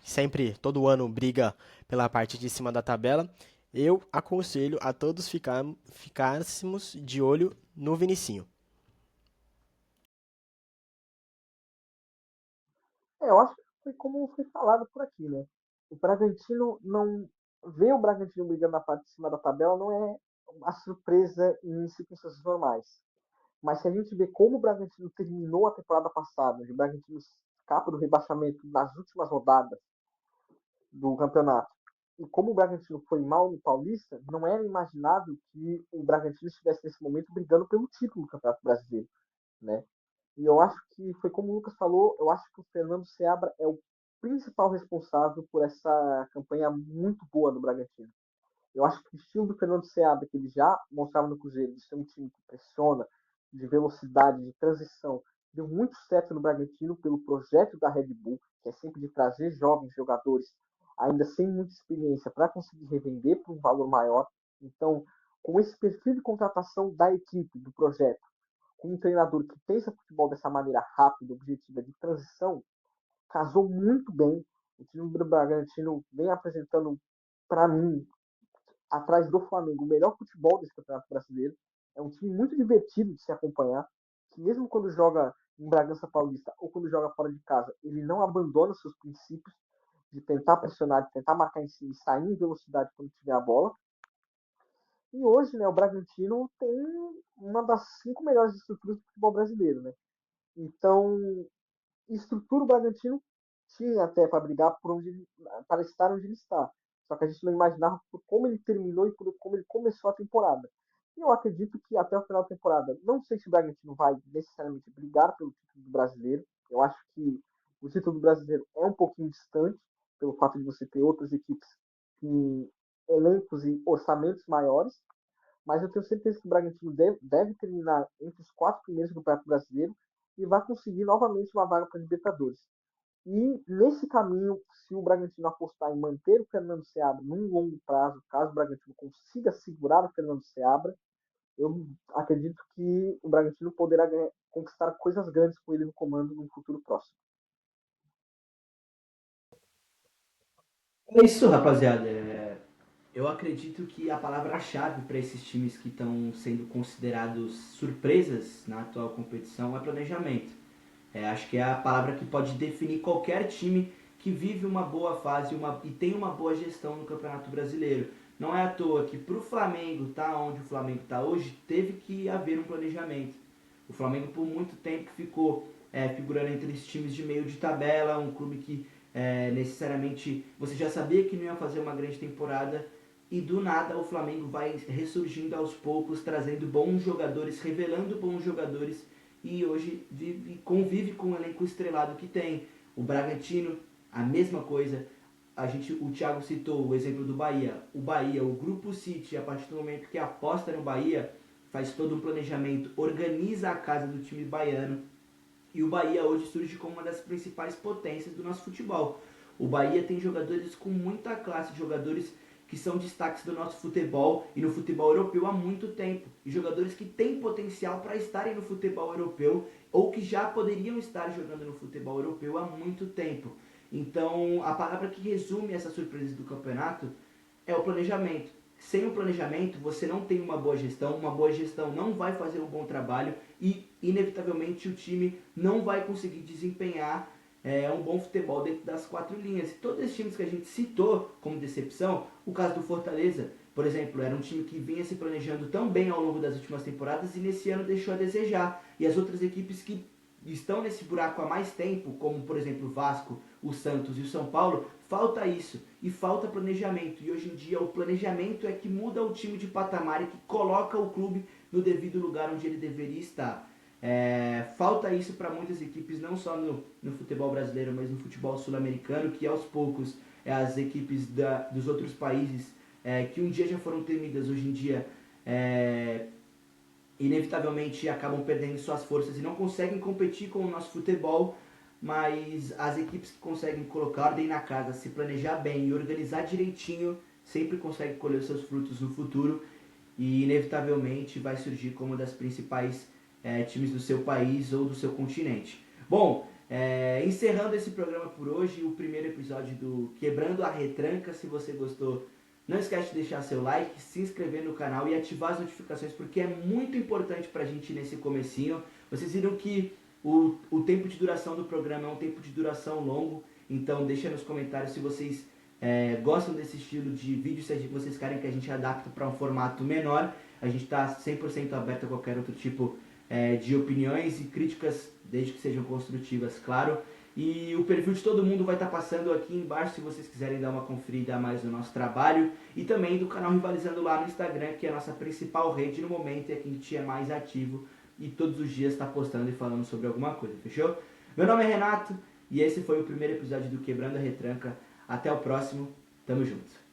sempre, todo ano, briga pela parte de cima da tabela. Eu aconselho a todos ficássemos de olho no Vinicinho. Eu acho que foi como foi falado por aqui, né? O Bragantino não. Ver o Bragantino brigando na parte de cima da tabela não é uma surpresa em circunstâncias normais. Mas se a gente vê como o Bragantino terminou a temporada passada, o Bragantino escapa do rebaixamento nas últimas rodadas do campeonato, e como o Bragantino foi mal no Paulista, não era imaginável que o Bragantino estivesse nesse momento brigando pelo título do Campeonato Brasileiro, né? E eu acho que foi como o Lucas falou, eu acho que o Fernando Seabra é o principal responsável por essa campanha muito boa do Bragantino. Eu acho que o estilo do Fernando Seabra, que ele já mostrava no Cruzeiro, de ser um time que pressiona, de velocidade, de transição, deu muito certo no Bragantino pelo projeto da Red Bull, que é sempre de trazer jovens jogadores, ainda sem muita experiência, para conseguir revender por um valor maior. Então, com esse perfil de contratação da equipe, do projeto, com um treinador que pensa futebol dessa maneira rápida, objetiva, de transição, casou muito bem. O time do Bragantino vem apresentando, para mim, atrás do Flamengo, o melhor futebol desse Campeonato Brasileiro. É um time muito divertido de se acompanhar, que mesmo quando joga em Bragança Paulista ou quando joga fora de casa, ele não abandona seus princípios de tentar pressionar, de tentar marcar em cima e sair em velocidade quando tiver a bola. E hoje, né, o Bragantino tem uma das 5 melhores estruturas do futebol brasileiro, né? Então, estrutura o Bragantino tinha até para brigar para estar onde ele está. Só que a gente não imaginava por como ele terminou e por como ele começou a temporada. E eu acredito que até o final da temporada, não sei se o Bragantino vai necessariamente brigar pelo título do brasileiro. Eu acho que o título do brasileiro é um pouquinho distante, pelo fato de você ter outras equipes com elencos e orçamentos maiores. Mas eu tenho certeza que o Bragantino deve terminar entre os 4 primeiros do Campeonato Brasileiro e vai conseguir novamente uma vaga para a Libertadores. E nesse caminho, se o Bragantino apostar em manter o Fernando Seabra num longo prazo, caso o Bragantino consiga segurar o Fernando Seabra, eu acredito que o Bragantino poderá conquistar coisas grandes com ele no comando no futuro próximo. É isso, rapaziada. Eu acredito que a palavra-chave para esses times que estão sendo considerados surpresas na atual competição é planejamento. Acho que é a palavra que pode definir qualquer time que vive uma boa fase e tem uma boa gestão no Campeonato Brasileiro. Não é à toa que para o Flamengo estar onde o Flamengo está hoje, teve que haver um planejamento. O Flamengo por muito tempo ficou figurando entre os times de meio de tabela, um clube que necessariamente você já sabia que não ia fazer uma grande temporada e do nada o Flamengo vai ressurgindo aos poucos, trazendo bons jogadores, revelando bons jogadores e hoje convive com o elenco estrelado que tem. O Bragantino, a mesma coisa. O Thiago citou o exemplo do Bahia. O Bahia, o Grupo City, a partir do momento que aposta no Bahia, faz todo um planejamento, organiza a casa do time baiano e o Bahia hoje surge como uma das principais potências do nosso futebol. O Bahia tem jogadores com muita classe, jogadores que são destaques do nosso futebol e no futebol europeu há muito tempo. E jogadores que têm potencial para estarem no futebol europeu ou que já poderiam estar jogando no futebol europeu há muito tempo. Então, a palavra que resume essa surpresa do campeonato é o planejamento. Sem o planejamento, você não tem uma boa gestão não vai fazer um bom trabalho e, inevitavelmente, o time não vai conseguir desempenhar um bom futebol dentro das 4 linhas. Todos os times que a gente citou como decepção, o caso do Fortaleza, Por exemplo, era um time que vinha se planejando tão bem ao longo das últimas temporadas e nesse ano deixou a desejar. E as outras equipes que estão nesse buraco há mais tempo, como por exemplo o Vasco, o Santos e o São Paulo, falta isso e falta planejamento. E hoje em dia o planejamento é que muda o time de patamar e que coloca o clube no devido lugar onde ele deveria estar. Falta isso para muitas equipes, não só no futebol brasileiro, mas no futebol sul-americano, que aos poucos as equipes dos outros países que um dia já foram temidas, hoje em dia inevitavelmente acabam perdendo suas forças e não conseguem competir com o nosso futebol, mas as equipes que conseguem colocar ordem na casa, se planejar bem e organizar direitinho, sempre conseguem colher seus frutos no futuro e inevitavelmente vai surgir como uma das principais times do seu país ou do seu continente. Bom, encerrando esse programa por hoje, o primeiro episódio do Quebrando a Retranca. Se você gostou, não esquece de deixar seu like, se inscrever no canal e ativar as notificações, porque é muito importante pra gente nesse comecinho. Vocês viram que o tempo de duração do programa é um tempo de duração longo, então deixa nos comentários se vocês gostam desse estilo de vídeo, se vocês querem que a gente adapte para um formato menor. A gente está 100% aberto a qualquer outro tipo de opiniões e críticas, desde que sejam construtivas, claro. E o perfil de todo mundo vai estar passando aqui embaixo se vocês quiserem dar uma conferida a mais no nosso trabalho. E também do canal Rivalizando lá no Instagram, que é a nossa principal rede no momento e é que a gente é mais ativo e todos os dias está postando e falando sobre alguma coisa, fechou? Meu nome é Renato e esse foi o primeiro episódio do Quebrando a Retranca. Até o próximo, tamo junto.